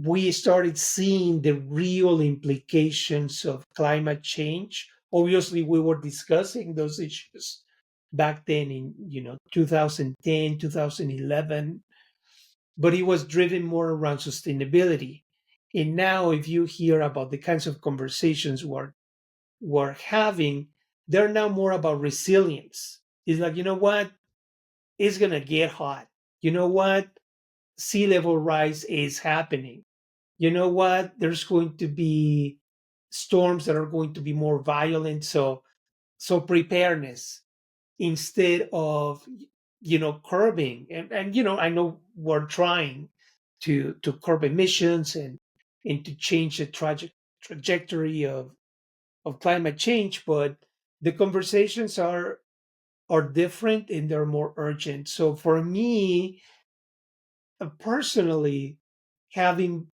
we started seeing the real implications of climate change. Obviously, we were discussing those issues back then in 2010, 2011, but it was driven more around sustainability. And now, if you hear about the kinds of conversations we're having, they're now more about resilience. It's like, you know what? It's going to get hot. You know what? Sea level rise is happening. You know what? There's going to be storms that are going to be more violent. So preparedness instead of curbing. And I know we're trying to curb emissions and to change the trajectory of climate change, but the conversations are different and they're more urgent. So for me, personally, having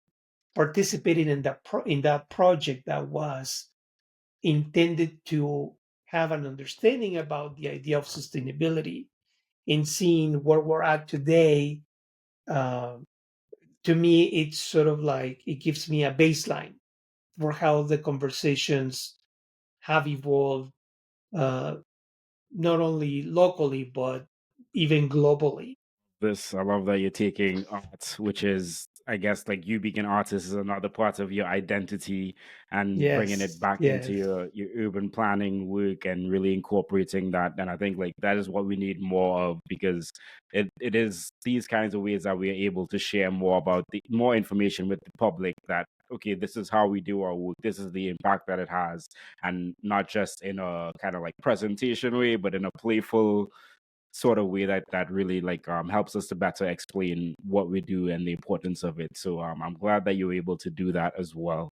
participated in that project that was intended to have an understanding about the idea of sustainability and seeing where we're at today, uh, to me, it's sort of like it gives me a baseline for how the conversations have evolved, uh, not only locally but even globally. this. I love that you're taking art, which is, I guess, like you being an artist is another part of your identity, and bringing it Yes, back into yes. your urban planning work and really incorporating that. And I think like that is what we need more of, because it is these kinds of ways that we are able to share more about the more information with the public, that okay, this is how we do our work, this is the impact that it has, and not just in a kind of like presentation way, but in a playful sort of way that really like helps us to better explain what we do and the importance of it. So I'm glad that you're able to do that as well.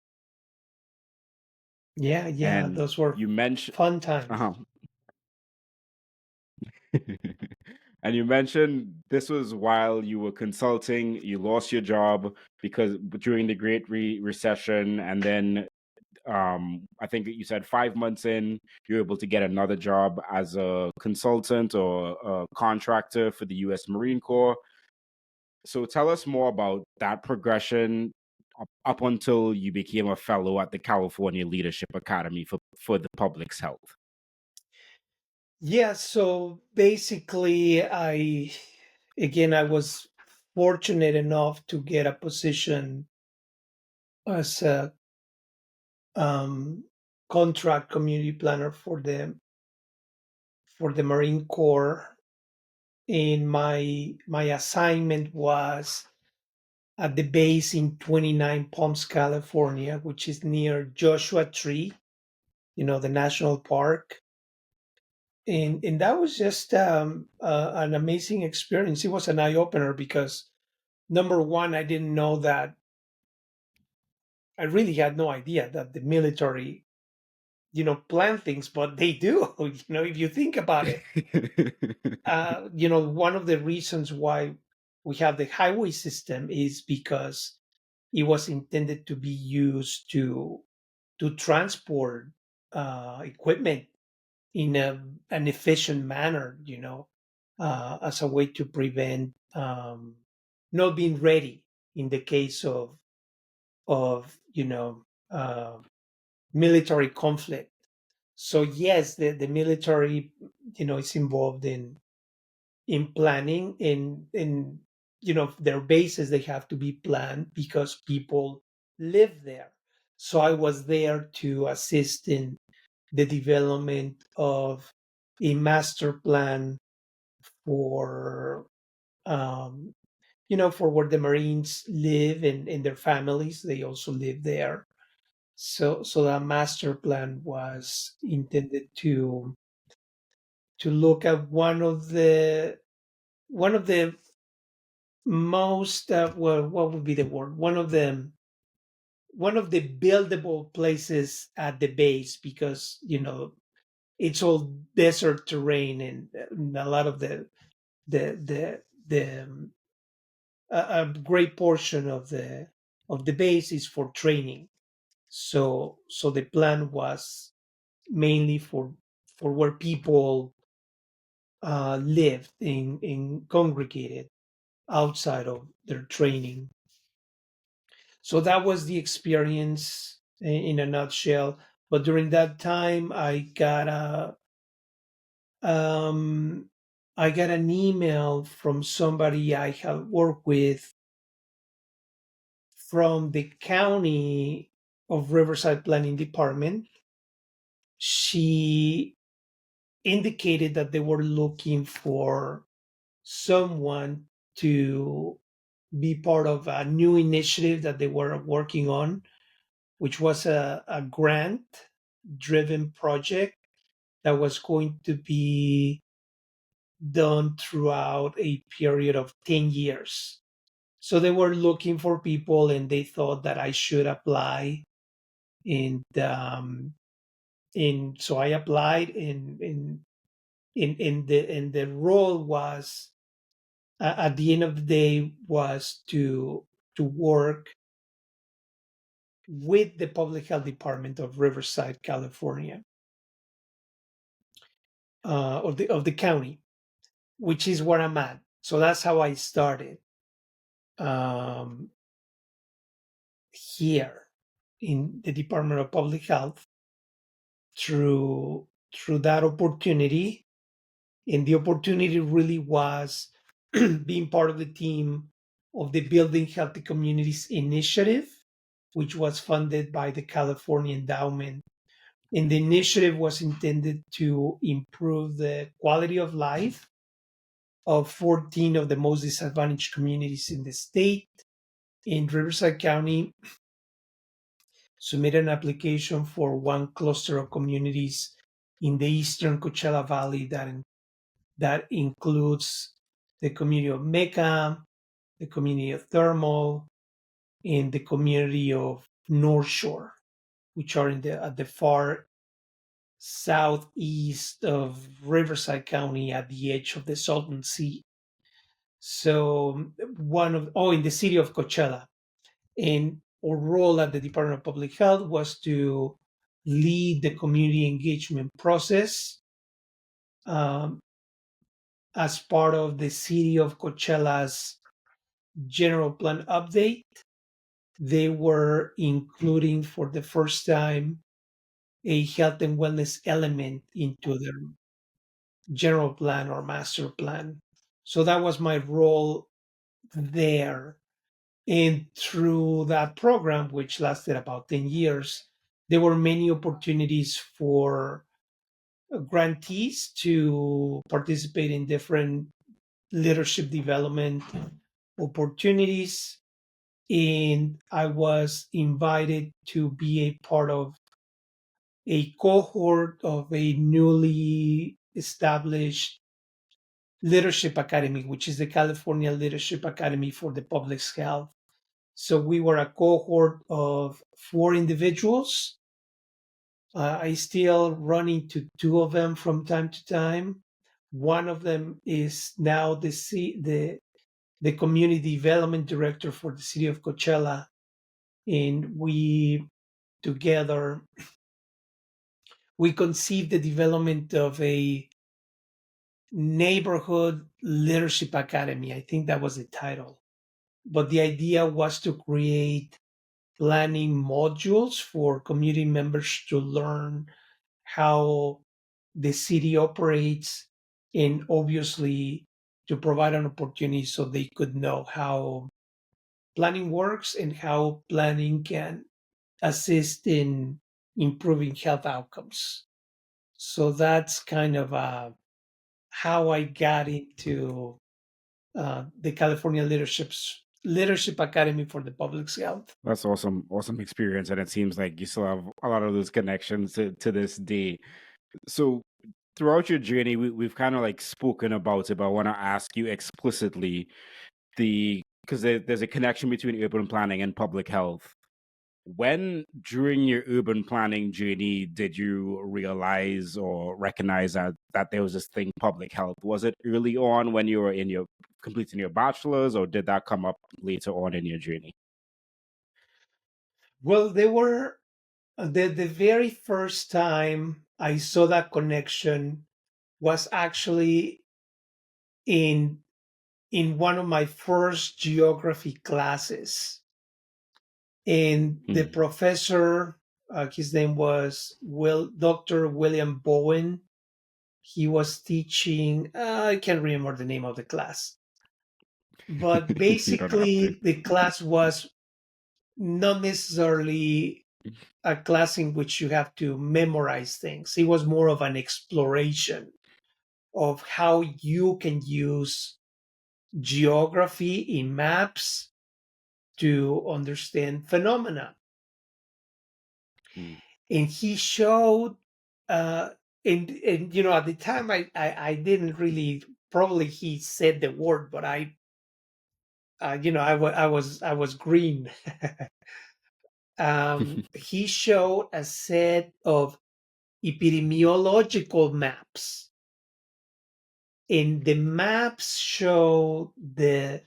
Yeah, yeah, And those were you mentioned fun times. uh-huh. And you mentioned this was while you were consulting, you lost your job because during the great recession, and then I think you said 5 months in, you're able to get another job as a consultant or a contractor for the U.S. Marine Corps. So tell us more about that progression up until you became a fellow at the California Leadership Academy for the public's health. Yeah, so basically I was fortunate enough to get a position as a contract community planner for the Marine Corps. And my assignment was at the base in 29 Palms, California, which is near Joshua Tree, the national park. And that was just an amazing experience. It was an eye opener because number one, I didn't know that. I really had no idea that the military, plan things, but they do. If you think about it, one of the reasons why we have the highway system is because it was intended to be used to transport equipment in an efficient manner, as a way to prevent not being ready in the case of military conflict. So yes, the military, is involved in planning, in their bases. They have to be planned because people live there. So I was there to assist in the development of a master plan for um, for where the Marines live and their families. They also live there. So that master plan was intended to look at one of the most well, what would be the word? One of the buildable places at the base, because it's all desert terrain, and a lot of the a great portion of the base is for training. So the plan was mainly for where people lived in congregated outside of their training. So that was the experience in a nutshell. But during that time, um, I got an email from somebody I had worked with from the county of Riverside Planning Department. She indicated that they were looking for someone to be part of a new initiative that they were working on, which was a grant driven project that was going to be done throughout a period of 10 years. So they were looking for people, and they thought that I should apply. And so I applied, and the role was, at the end of the day, was to work with the public health department of Riverside, California, of the county, which is where I'm at. So that's how I started um, here in the Department of Public Health through that opportunity. And the opportunity really was being part of the team of the Building Healthy Communities initiative, which was funded by the California Endowment. And the initiative was intended to improve the quality of life of 14 of the most disadvantaged communities in the state. In Riverside County, submitted an application for one cluster of communities in the eastern Coachella Valley that includes the community of Mecca, the community of Thermal, and the community of North Shore, which are at the far southeast of Riverside County at the edge of the Salton Sea. So in the city of Coachella. And our role at the Department of Public Health was to lead the community engagement process um, as part of the city of Coachella's general plan update. They were including for the first time a health and wellness element into their general plan or master plan. So that was my role there. And through that program, which lasted about 10 years, there were many opportunities for grantees to participate in different leadership development opportunities. And I was invited to be a part of a cohort of a newly established leadership academy, which is the California Leadership Academy for the Public Health. So we were a cohort of 4 individuals. I still run into 2 of them from time to time. One of them is now the community development director for the city of Coachella, and together we conceived the development of a neighborhood leadership academy. I think that was the title. But the idea was to create planning modules for community members to learn how the city operates, and obviously to provide an opportunity so they could know how planning works and how planning can assist in improving health outcomes. So that's kind of how I got into the California Leadership Academy for the Public Health. That's awesome, awesome experience, and it seems like you still have a lot of those connections to this day. So throughout your journey, we've kind of like spoken about it, but I want to ask you explicitly because there's a connection between urban planning and public health. When during your urban planning journey did you realize or recognize that there was this thing, public health? Was it early on when you were completing your bachelor's, or did that come up later on in your journey? Well, they were the very first time I saw that connection was actually in in one of my first geography classes. And the Mm. professor, his name was Dr. William Bowen. He was teaching. I can't remember the name of the class, but You don't have to. basically the class was not necessarily a class in which you have to memorize things. It was more of an exploration of how you can use geography in maps to understand phenomena. Mm. And he showed, uh, and at the time I didn't really, probably he said the word, but I was green. He showed a set of epidemiological maps, and the maps show the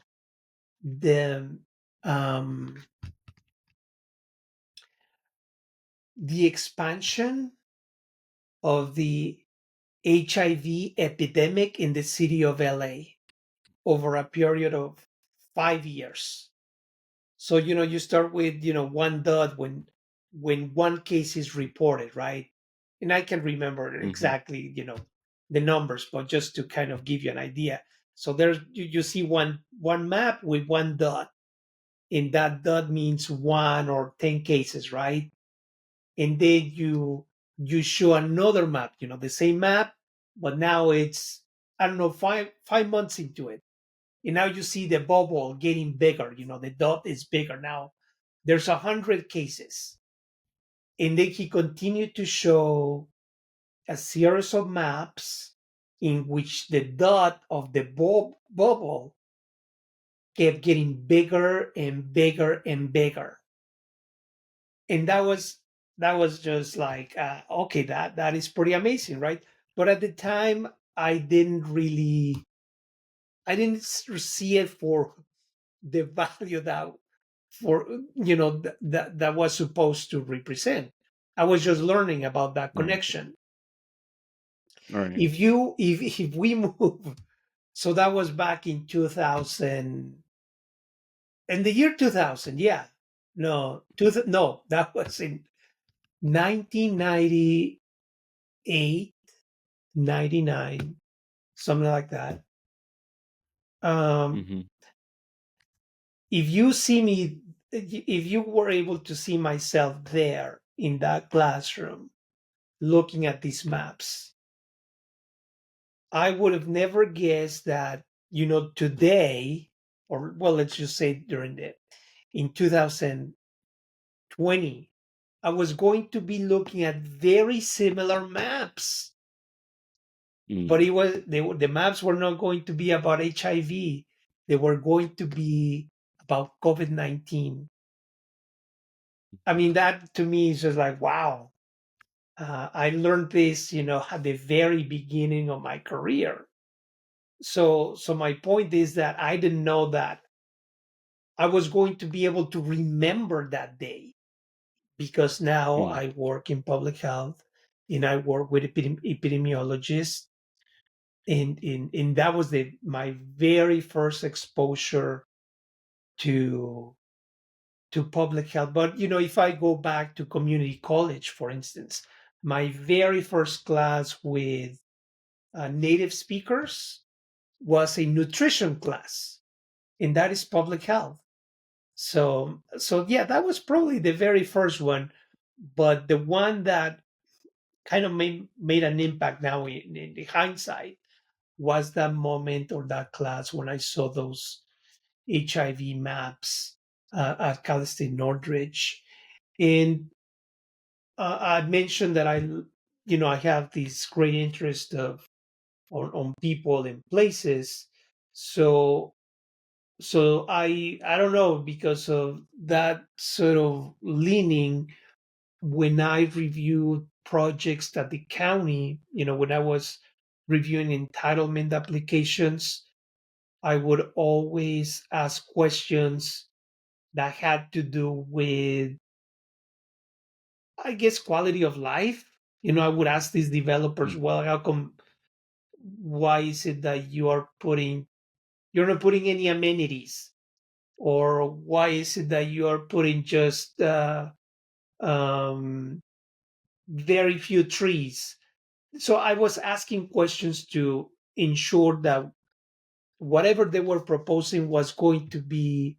um, the expansion of the HIV epidemic in the city of LA over a period of 5 years. So you start with one dot when one case is reported, right? And I can remember Hmm. exactly the numbers, but just to kind of give you an idea. So there's you see one map with one dot, and that dot means 1 or 10 cases, right? And then you show another map, the same map, but now it's, I don't know, 5 months into it, and now you see the bubble getting bigger. The dot is bigger now. There's 100 cases, and then he continued to show a series of maps in which the dot of the bubble kept getting bigger and bigger and bigger. And that was just like, okay, that is pretty amazing, right? But at the time, I didn't see it for the value that for that was supposed to represent. I was just learning about that Right. connection. Right. If we move, so that was back in 2000, in the year 2000, yeah. No, no, that was in 1998, 99, something like that. Um, Mm-hmm. if you were able to see myself there in that classroom looking at these maps, I would have never guessed that, today, or well, let's just say in 2020, I was going to be looking at very similar maps. But Mm. the maps were not going to be about HIV. They were going to be about COVID-19. I mean, that to me is just like, wow. I learned this, at the very beginning of my career. So my point is that I didn't know that I was going to be able to remember that day, because now Mm. I work in public health and I work with epidemiologists, and that was my very first exposure to public health. But if I go back to community college, for instance, my very first class with native speakers was a nutrition class, and that is public health. So yeah, that was probably the very first one, but the one that kind of made an impact now in the hindsight was that moment or that class when I saw those HIV maps at Cal State Northridge. And I mentioned that I have this great interest on people and places. So I don't know, because of that sort of leaning, when I reviewed projects at the county, when I was reviewing entitlement applications, I would always ask questions that had to do with, I guess, quality of life. I would ask these developers, Mm. well, why is it that you're not putting any amenities? Or why is it that you are putting just um, very few trees? So I was asking questions to ensure that whatever they were proposing was going to be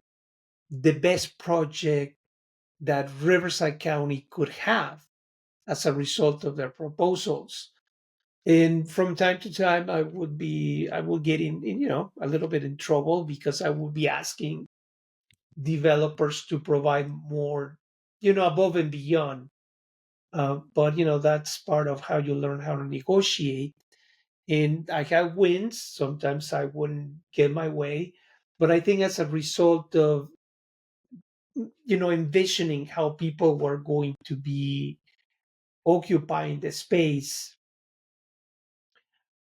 the best project that Riverside County could have as a result of their proposals. And from time to time, I will get in a little bit in trouble, because I would be asking developers to provide more, above and beyond. But that's part of how you learn how to negotiate. And I have wins. Sometimes I wouldn't get my way, but I think as a result of envisioning how people were going to be occupying the space,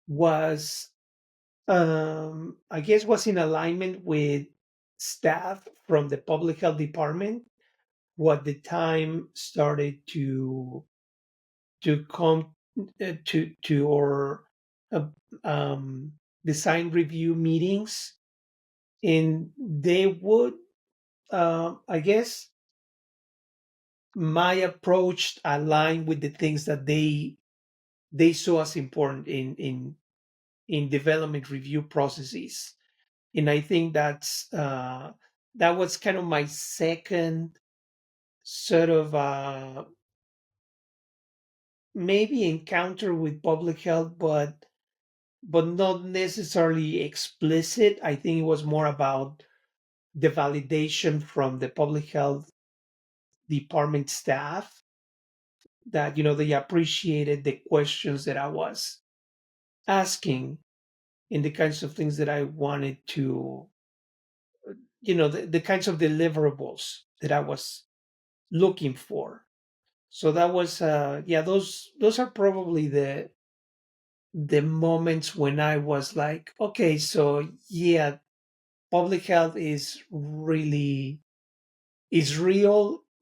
was I guess was in alignment with staff from the public health department, who at the time started to come to our uh, um, design review meetings, and they would, I guess, my approach aligned with the things that they saw as important in development review processes. And I think that was kind of my second sort of maybe encounter with public health, but not necessarily explicit. I think it was more about the validation from the public health department staff that they appreciated the questions that I was asking and the kinds of things that I wanted to, the kinds of deliverables that I was looking for. So that was yeah, those are probably the moments when I was like, okay, so yeah, public health is real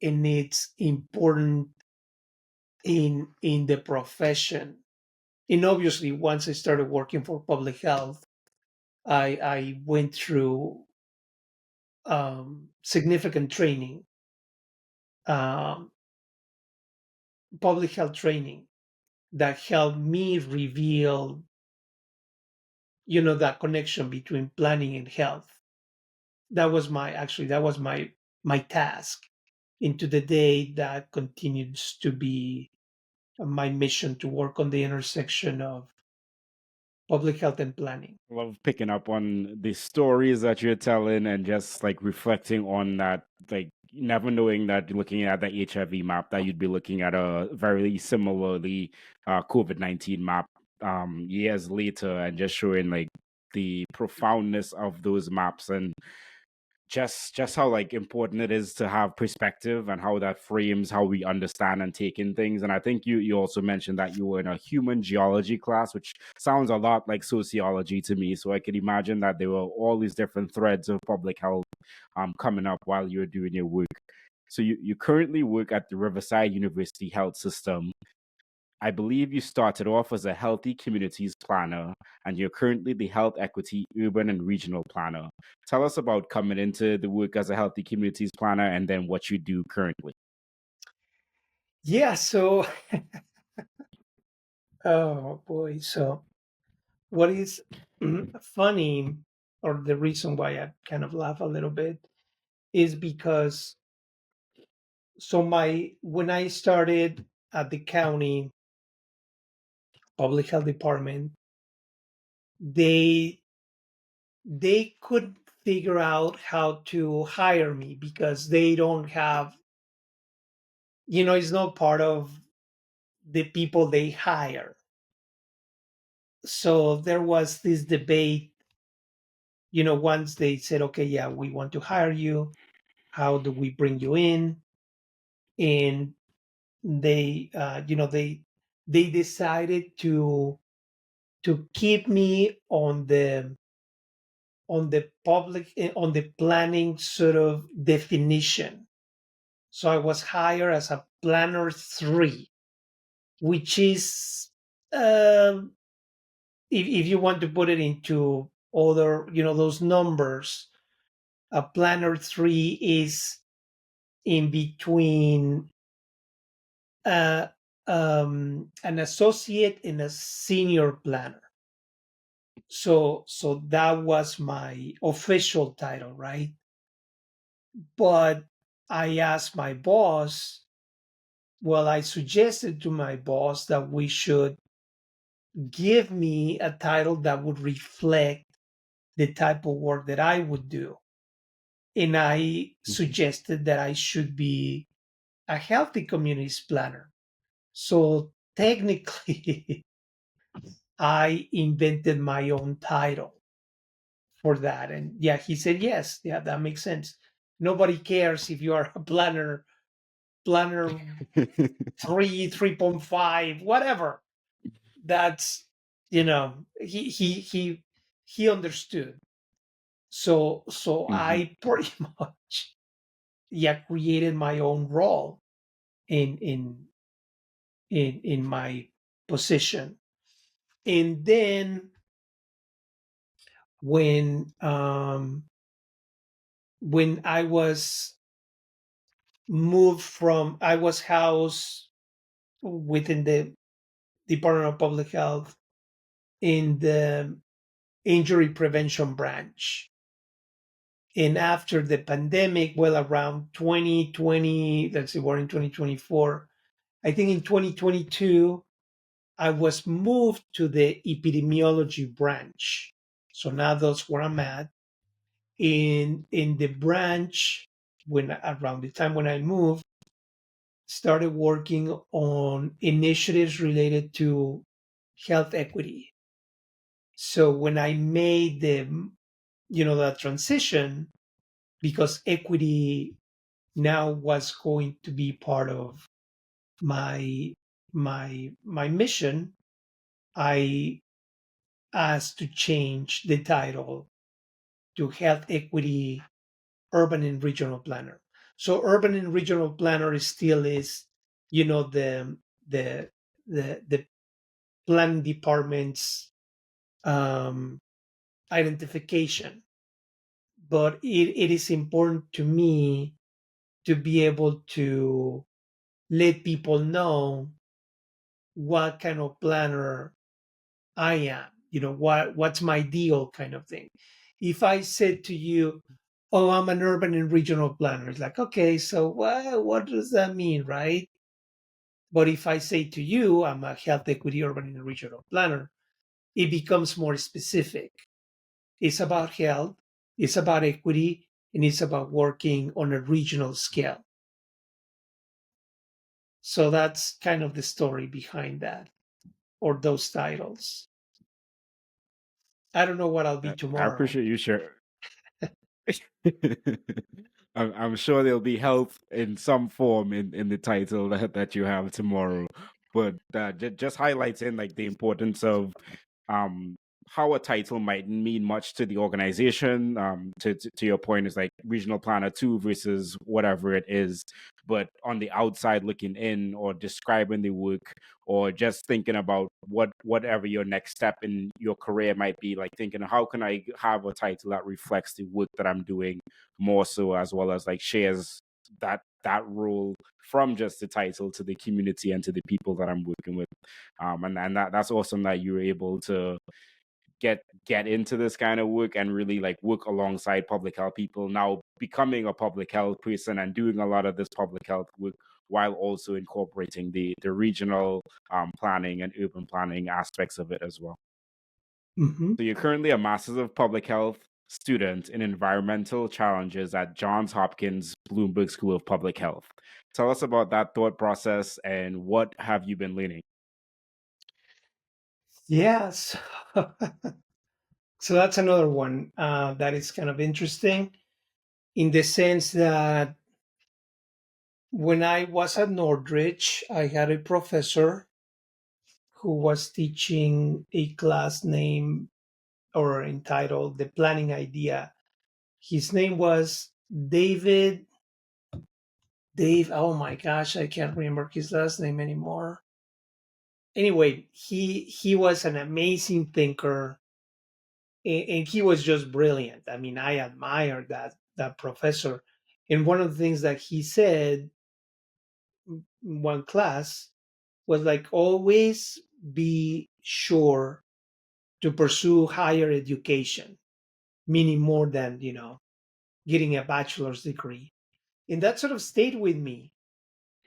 and it's important in the profession. And obviously once I started working for public health, I went through significant training, um, public health training that helped me reveal that connection between planning and health. That was my task into the day. That continues to be my mission, to work on the intersection of public health and planning. Love picking up on the stories that you're telling and just like reflecting on that, like never knowing that looking at the HIV map that you'd be looking at a very similarly COVID-19 map years later, and just showing like the profoundness of those maps, and just how like important it is to have perspective and how that frames how we understand and take in things. And I think you also mentioned that you were in a human geology class, which sounds a lot like sociology to me. So I could imagine that there were all these different threads of public health coming up while you're doing your work. So you currently work at the Riverside University Health System. I believe you started off as a healthy communities planner, and you're currently the health equity urban and regional planner. Tell us about coming into the work as a healthy communities planner and then what you do currently. Yeah, so oh boy, so what is funny, or the reason why I kind of laugh a little bit, is because my when I started at the county public health department, they couldn't figure out how to hire me because they don't have, it's not part of the people they hire. So there was this debate, once they said, okay, yeah, we want to hire you, how do we bring you in? And they decided to keep me on the planning sort of definition. So I was hired as a planner 3, which is, um, if you want to put it into other, those numbers, a planner 3 is in between uh, an associate and a senior planner. So that was my official title, right? But I asked my boss, well, I suggested to my boss that we should give me a title that would reflect the type of work that I would do. And I Mhm. suggested that I should be a healthy communities planner. So technically, I invented my own title for that. And yeah, he said, yes, yeah, that makes sense. Nobody cares if you are a planner 3, 3.5, whatever. That's, he understood. So Mhm. I pretty much, yeah, created my own role in in in my position. And then when I was I was housed within the Department of Public Health in the injury prevention branch. And after the pandemic, well, around 2020, let's see, we're in 2024. I think in 2022, I was moved to the epidemiology branch. So now that's where I'm at. In the branch, when around the time when I moved, started working on initiatives related to health equity. So when I made that transition, because equity now was going to be part of my my mission, I asked to change the title to Health Equity Urban and Regional Planner. So urban and regional planner still is, the the planning department's um, identification, but it is important to me to be able to let people know what kind of planner I am, what's my deal kind of thing. If I said to you, oh, I'm an urban and regional planner, it's like, okay, so what does that mean, right? But if I say to you, I'm a health equity urban and regional planner, it becomes more specific. It's about health, it's about equity, and it's about working on a regional scale. So that's kind of the story behind that, or those titles. I don't know what I'll be I tomorrow. appreciate you sharing. I'm sure there'll be health in some form in the title that you have tomorrow, but just highlights in like the importance of um how a title might mean much to the organization. To your point, is like regional planner two versus whatever it is, but on the outside looking in or describing the work or just thinking about whatever your next step in your career might be, like thinking how can I have a title that reflects the work that I'm doing more so, as well as like shares that role from just the title to the community and to the people that I'm working with. And that's awesome that you were able to get into this kind of work and really like work alongside public health people, now becoming a public health person and doing a lot of this public health work while also incorporating the regional planning and urban planning aspects of it as well. Hmm. So you're currently a Master's of Public Health student in environmental challenges at Johns Hopkins Bloomberg School of Public Health. Tell us about that thought process and what have you been learning? Yes. So that's another one that is kind of interesting in the sense that when I was at Northridge, I had a professor who was teaching a class named or entitled The Planning Idea. His name was Dave. Oh my gosh, I can't remember his last name anymore. Anyway, he was an amazing thinker, and he was just brilliant. I mean, I admired that professor. And one of the things that he said in one class was like, always be sure to pursue higher education, meaning more than getting a bachelor's degree. And that sort of stayed with me,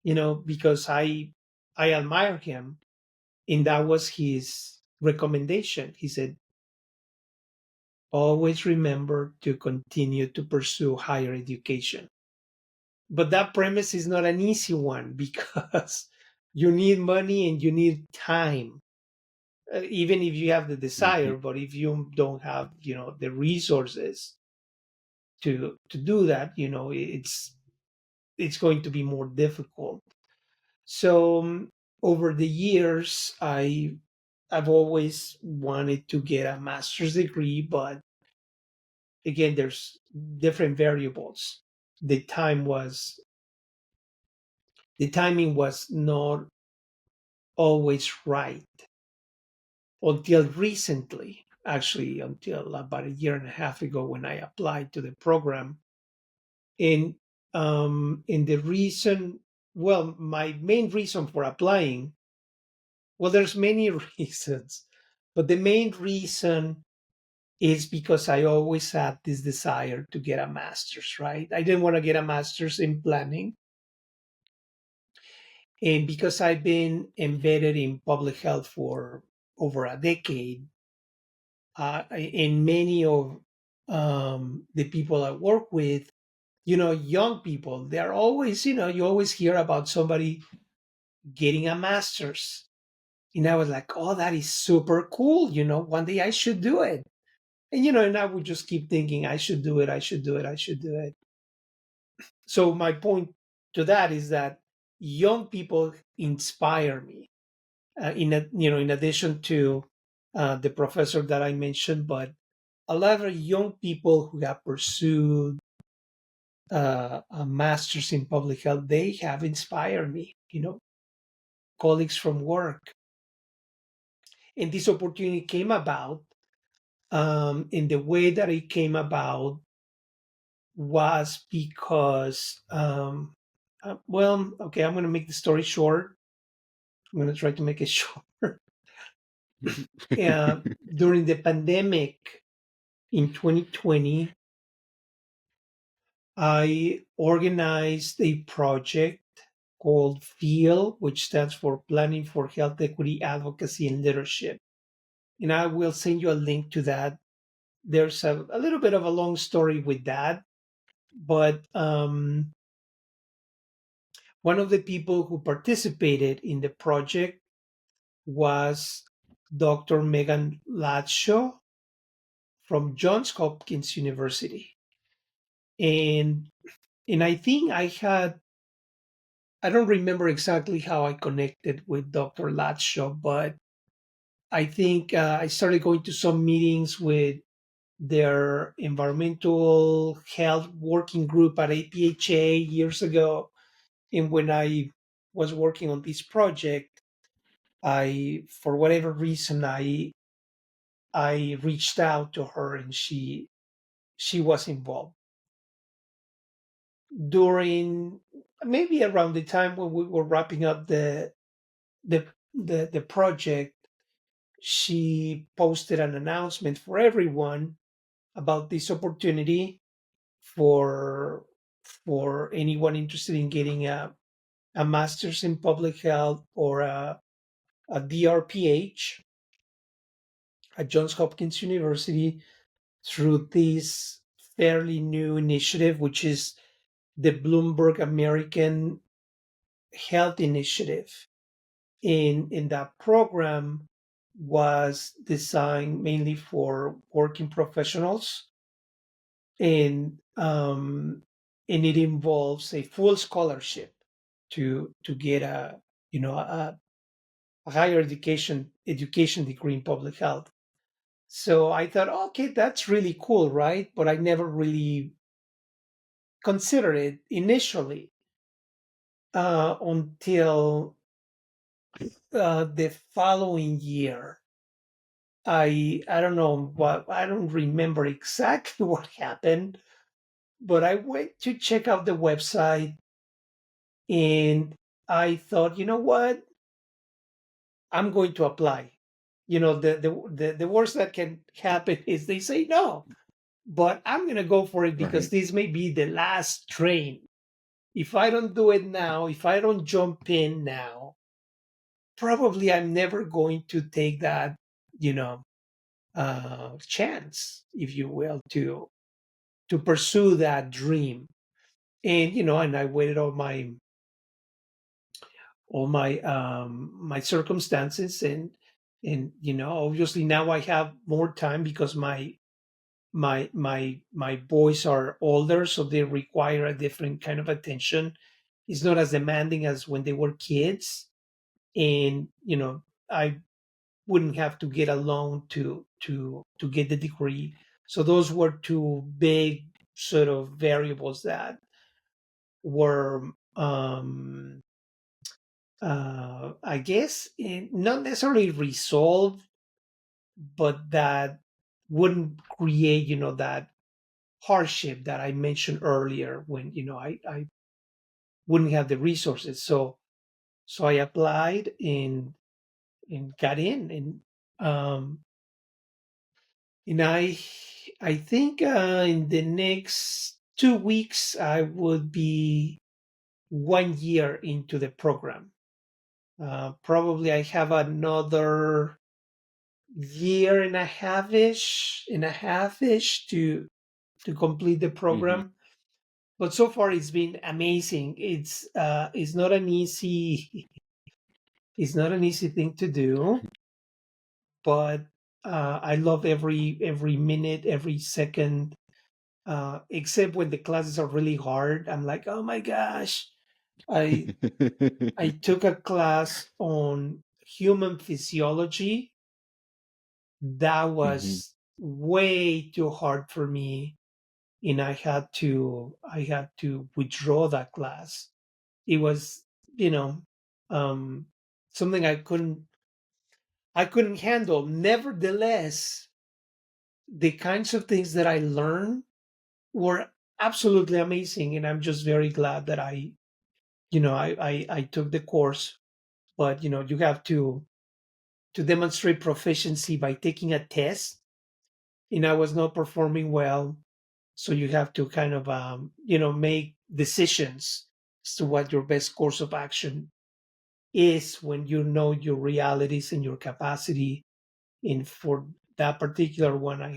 because I admire him, and that was his recommendation. He said, always remember to continue to pursue higher education. But that premise is not an easy one because you need money and you need time. Even if you have the Mhm. desire, but if you don't have, the resources to do that, it's going to be more difficult. So over the years, I've always wanted to get a master's degree, but again, there's different variables. The time was the timing was not always right until recently, actually until about a year and a half ago when I applied to the program. And the reason, well, my main reason for applying, well, there's many reasons, but the main reason is because I always had this desire to get a master's, right? I didn't want to get a master's in planning. And because I've been embedded in public health for over a decade, and many of the people I work with, young people, they're always, you always hear about somebody getting a master's. And I was like, oh, that is super cool. One day I should do it. And I would just keep thinking, I should do it, I should do it, I should do it. So my point to that is that young people inspire me. In addition to the professor that I mentioned, but a lot of young people who have pursued a master's in public health, they have inspired me. Colleagues from work, and this opportunity came about. And the way that it came about was because, well, okay, I'm going to make the story short. I'm going to try to make it short. During the pandemic in 2020, I organized a project called FEEL, which stands for Planning for Health Equity, Advocacy, and Leadership. And I will send you a link to that. There's a little bit of a long story with that, but one of the people who participated in the project was Dr. Megan Ladshaw from Johns Hopkins University. And I think I don't remember exactly how I connected with Dr. Ladshaw, but I think I started going to some meetings with their environmental health working group at APHA years ago. And when I was working on this project, for whatever reason, I reached out to her, and she was involved during maybe around the time when we were wrapping up the the project. She posted an announcement for everyone about this opportunity for anyone interested in getting a master's in public health or a DRPH at Johns Hopkins University through this fairly new initiative, which is the Bloomberg American Health Initiative. In that program was designed mainly for working professionals, and it involves a full scholarship to get a higher education degree in public health. So I thought, okay, that's really cool, right? But I never really considered it initially until the following year. I don't know what, I don't remember exactly what happened, but I went to check out the website, and I thought, you know what, I'm going to apply. The worst that can happen is they say no, but I'm going to go for it because Right. this may be the last train. If I don't do it now, if I don't jump in now, probably I'm never going to take that, you know, chance, if you will, to pursue that dream. And and I waited all my circumstances, and obviously now I have more time because my boys are older, so they require a different kind of attention. It's not as demanding as when they were kids, and I wouldn't have to get a loan to get the degree. So those were two big sort of variables that were I guess not necessarily resolved, but that wouldn't create that hardship that I mentioned earlier when I wouldn't have the resources. So I applied and got in, and um And I think in the next 2 weeks I would be 1 year into the program. Probably I have another year and a half ish to complete the Hmm. program. But so far it's been amazing. It's not an easy it's not an easy thing to do, but I love every minute, every second. Except when the classes are really hard, I'm like, oh my gosh. I I took a class on human physiology that Hmm. was way too hard for me, and I had to withdraw that class. It was, you know, um, something I couldn't handle. Nevertheless, the kinds of things that I learned were absolutely amazing, and I'm just very glad that I took the course. But you have to demonstrate proficiency by taking a test, and I was not performing well. So you have to kind of make decisions as to what your best course of action is when you know your realities and your capacity. And for that particular one, I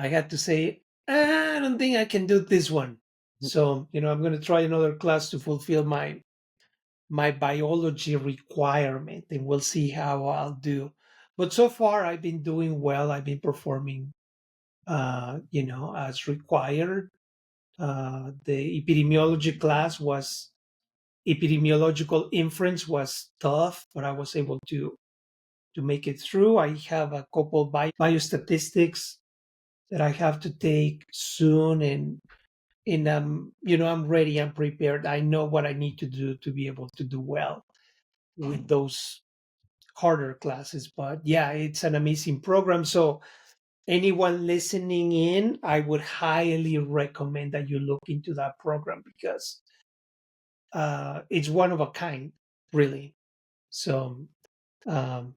had to say, I don't think I can do this one. So I'm going to try another class to fulfill my biology requirement, and we'll see how I'll do. But so far, I've been doing well. I've been performing, as required. The epidemiological inference was tough, but I was able to make it through. I have a couple biostatistics that I have to take soon, and I'm ready. I'm prepared. I know what I need to do to be able to do well with those harder classes. But yeah, it's an amazing program. So anyone listening in, I would highly recommend that you look into that program because it's one of a kind, really. So um,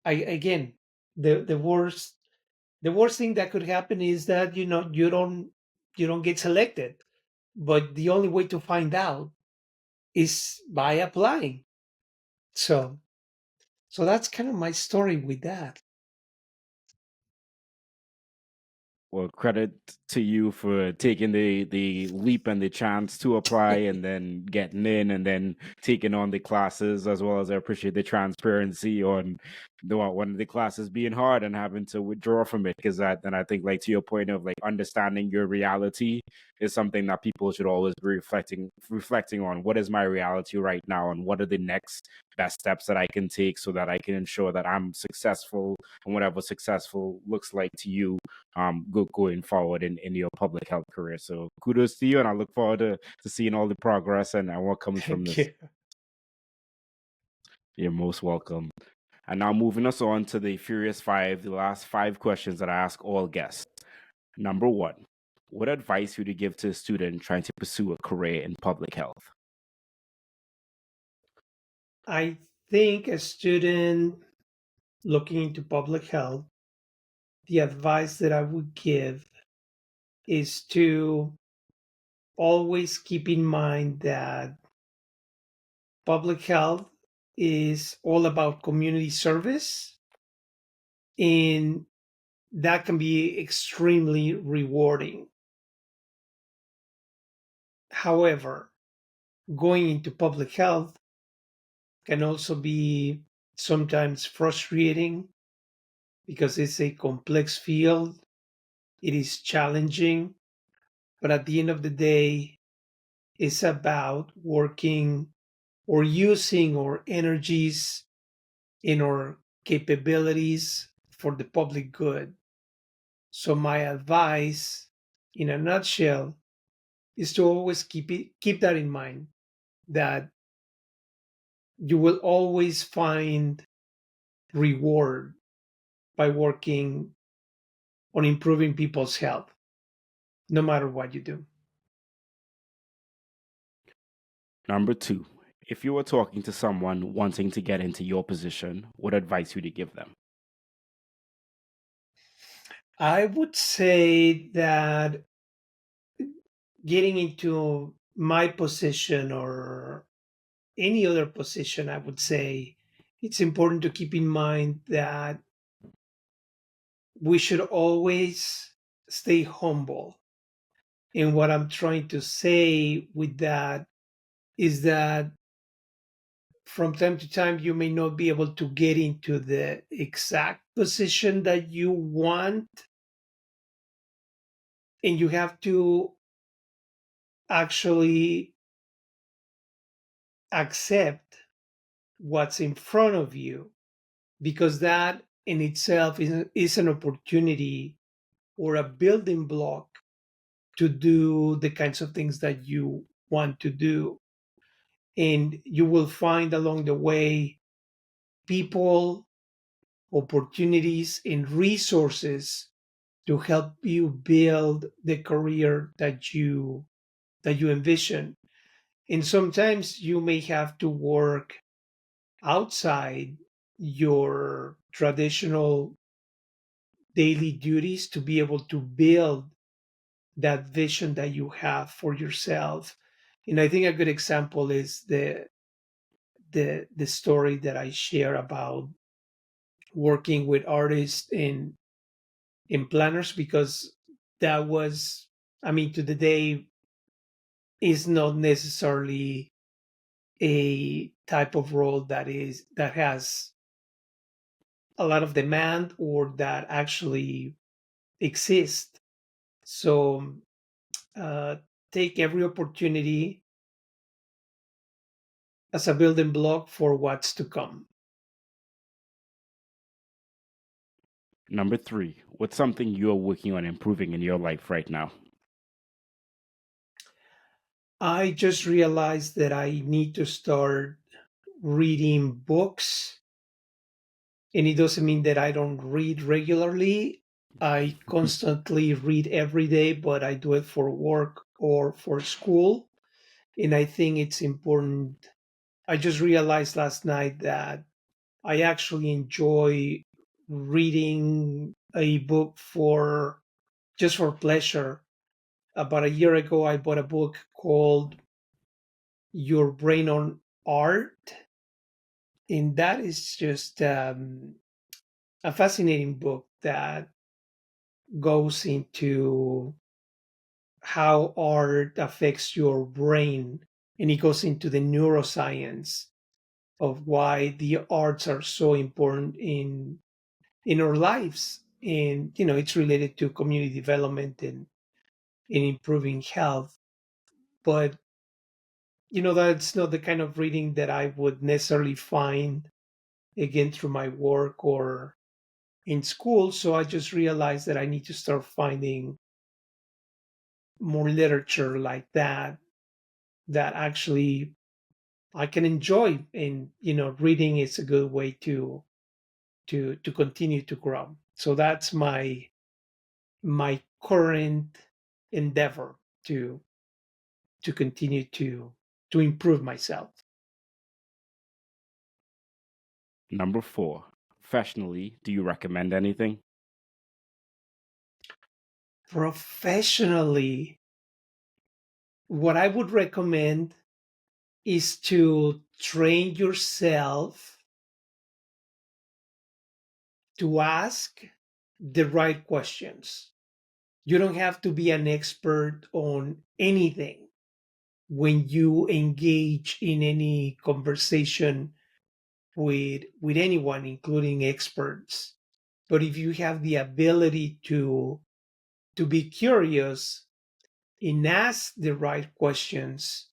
I again, the worst thing that could happen is that you don't get selected. But the only way to find out is by applying. So so that's kind of my story with that. Well, credit to you for taking the leap and the chance to apply and then getting in and then taking on the classes, as well as I appreciate the transparency on one of the classes being hard and having to withdraw from it, because that, and I think, like, to your point of like understanding your reality is something that people should always be reflecting on. What is my reality right now, and what are the next best steps that I can take so that I can ensure that I'm successful, and whatever successful looks like to you, going forward in your public health career. So kudos to you, and I look forward to seeing all the progress and what comes from Thank this. you. You're most welcome. And now moving us on to the Furious Five, the last five questions that I ask all guests. Number one, what advice would you give to a student trying to pursue a career in public health? I think a student looking into public health, the advice that I would give is to always keep in mind that public health is all about community service, and that can be extremely rewarding. However, going into public health can also be sometimes frustrating because it's a complex field, it is challenging, but at the end of the day, it's about working or using our energies and our capabilities for the public good. So my advice in a nutshell is to always keep that in mind, that you will always find reward by working on improving people's health, no matter what you do. Number two, if you were talking to someone wanting to get into your position, what advice would you give them? I would say that getting into my position or any other position, I would say it's important to keep in mind that we should always stay humble. And what I'm trying to say with that is that from time to time, you may not be able to get into the exact position that you want, and you have to actually accept what's in front of you, because that in itself is an opportunity or a building block to do the kinds of things that you want to do. And you will find along the way people, opportunities, and resources to help you build the career that you envision. And sometimes you may have to work outside your traditional daily duties to be able to build that vision that you have for yourself. And I think a good example is the story that I share about working with artists in planners, because that was, I mean, to the day is not necessarily a type of role that has a lot of demand or that actually exists. So uh, take every opportunity as a building block for what's to come. Number three, what's something you're working on improving in your life right now? I just realized that I need to start reading books, and it doesn't mean that I don't read regularly. I constantly read every day, but I do it for work or for school. And I think it's important. I just realized last night that I actually enjoy reading a book for just for pleasure. About a year ago, I bought a book called Your Brain on Art, and that is just a fascinating book that goes into how art affects your brain, and it goes into the neuroscience of why the arts are so important in our lives. And it's related to community development and in improving health. But that's not the kind of reading that I would necessarily find again through my work or in school. So I just realized that I need to start finding more literature like that actually I can enjoy. And reading is a good way to continue to grow. So that's my current endeavor to continue to improve myself. Number four, professionally, do you recommend anything? Professionally, what I would recommend is to train yourself to ask the right questions. You don't have to be an expert on anything when you engage in any conversation with anyone, including experts. But if you have the ability to be curious and ask the right questions,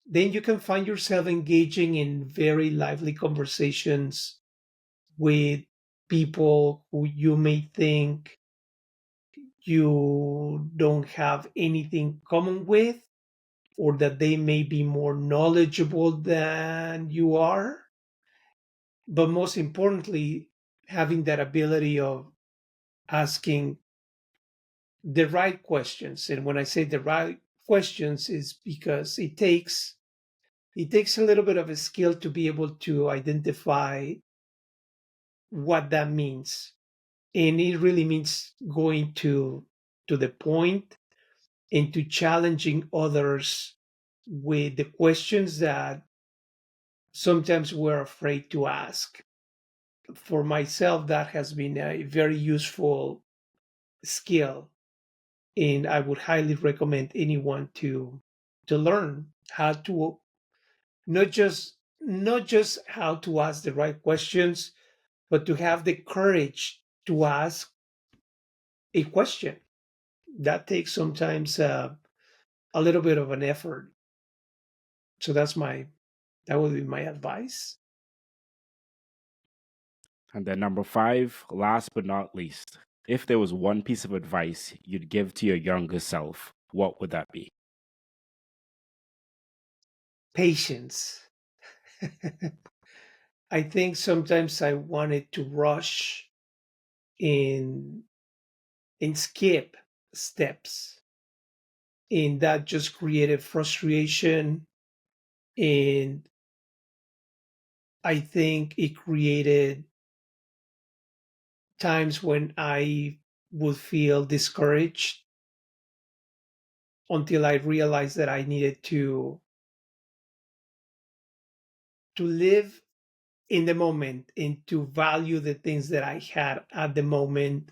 then you can find yourself engaging in very lively conversations with people who you may think you don't have anything common with, or that they may be more knowledgeable than you are. But most importantly, having that ability of asking the right questions. And when I say the right questions, is because it takes a little bit of a skill to be able to identify what that means. And it really means going to the point and to challenging others with the questions that sometimes we're afraid to ask. For myself, that has been a very useful skill, and I would highly recommend anyone to learn how to not just how to ask the right questions, but to have the courage to ask a question. That takes sometimes a little bit of an effort. So that would be my advice. And then number 5, last but not least, if there was one piece of advice you'd give to your younger self, what would that be? Patience. I think sometimes I wanted to rush in and skip steps, and that just created frustration, and I think it created times when I would feel discouraged until I realized that I needed to live in the moment and to value the things that I had at the moment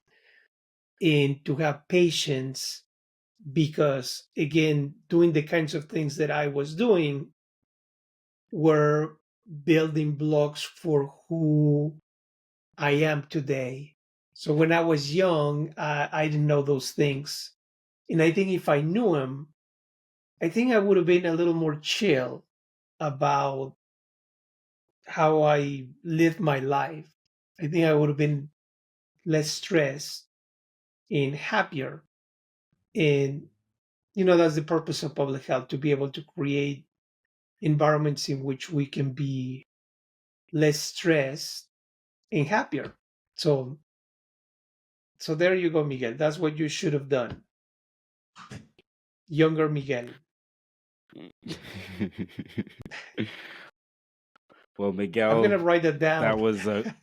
and to have patience, because again, doing the kinds of things that I was doing were building blocks for who I am today. So when I was young, I didn't know those things. And I think if I knew them, I think I would have been a little more chill about how I lived my life. I think I would have been less stressed and happier. And, that's the purpose of public health, to be able to create environments in which we can be less stressed and happier. So, so there you go, Miguel. That's what you should have done. Younger Miguel. Well, I'm Miguel, gonna write that that down. was a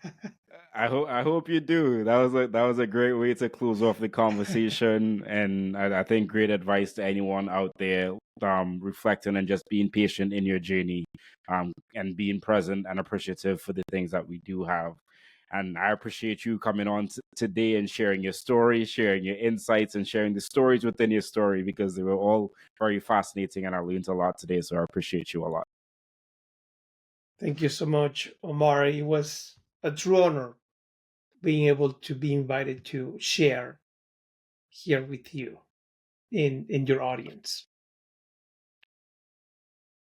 I hope you do. That was a great way to close off the conversation, and I think great advice to anyone out there reflecting and just being patient in your journey, and being present and appreciative for the things that we do have. And I appreciate you coming on today and sharing your story, sharing your insights, and sharing the stories within your story, because they were all very fascinating, and I learned a lot today. So I appreciate you a lot. Thank you so much, Omar. It was a true honor being able to be invited to share here with you in your audience.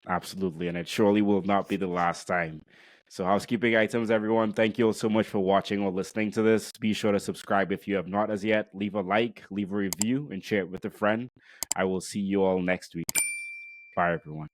Absolutely, and it surely will not be the last time. So, housekeeping items, everyone. Thank you all so much for watching or listening to this. Be sure to subscribe if you have not as yet. Leave a like, leave a review, and share it with a friend. I will see you all next week. Bye, everyone.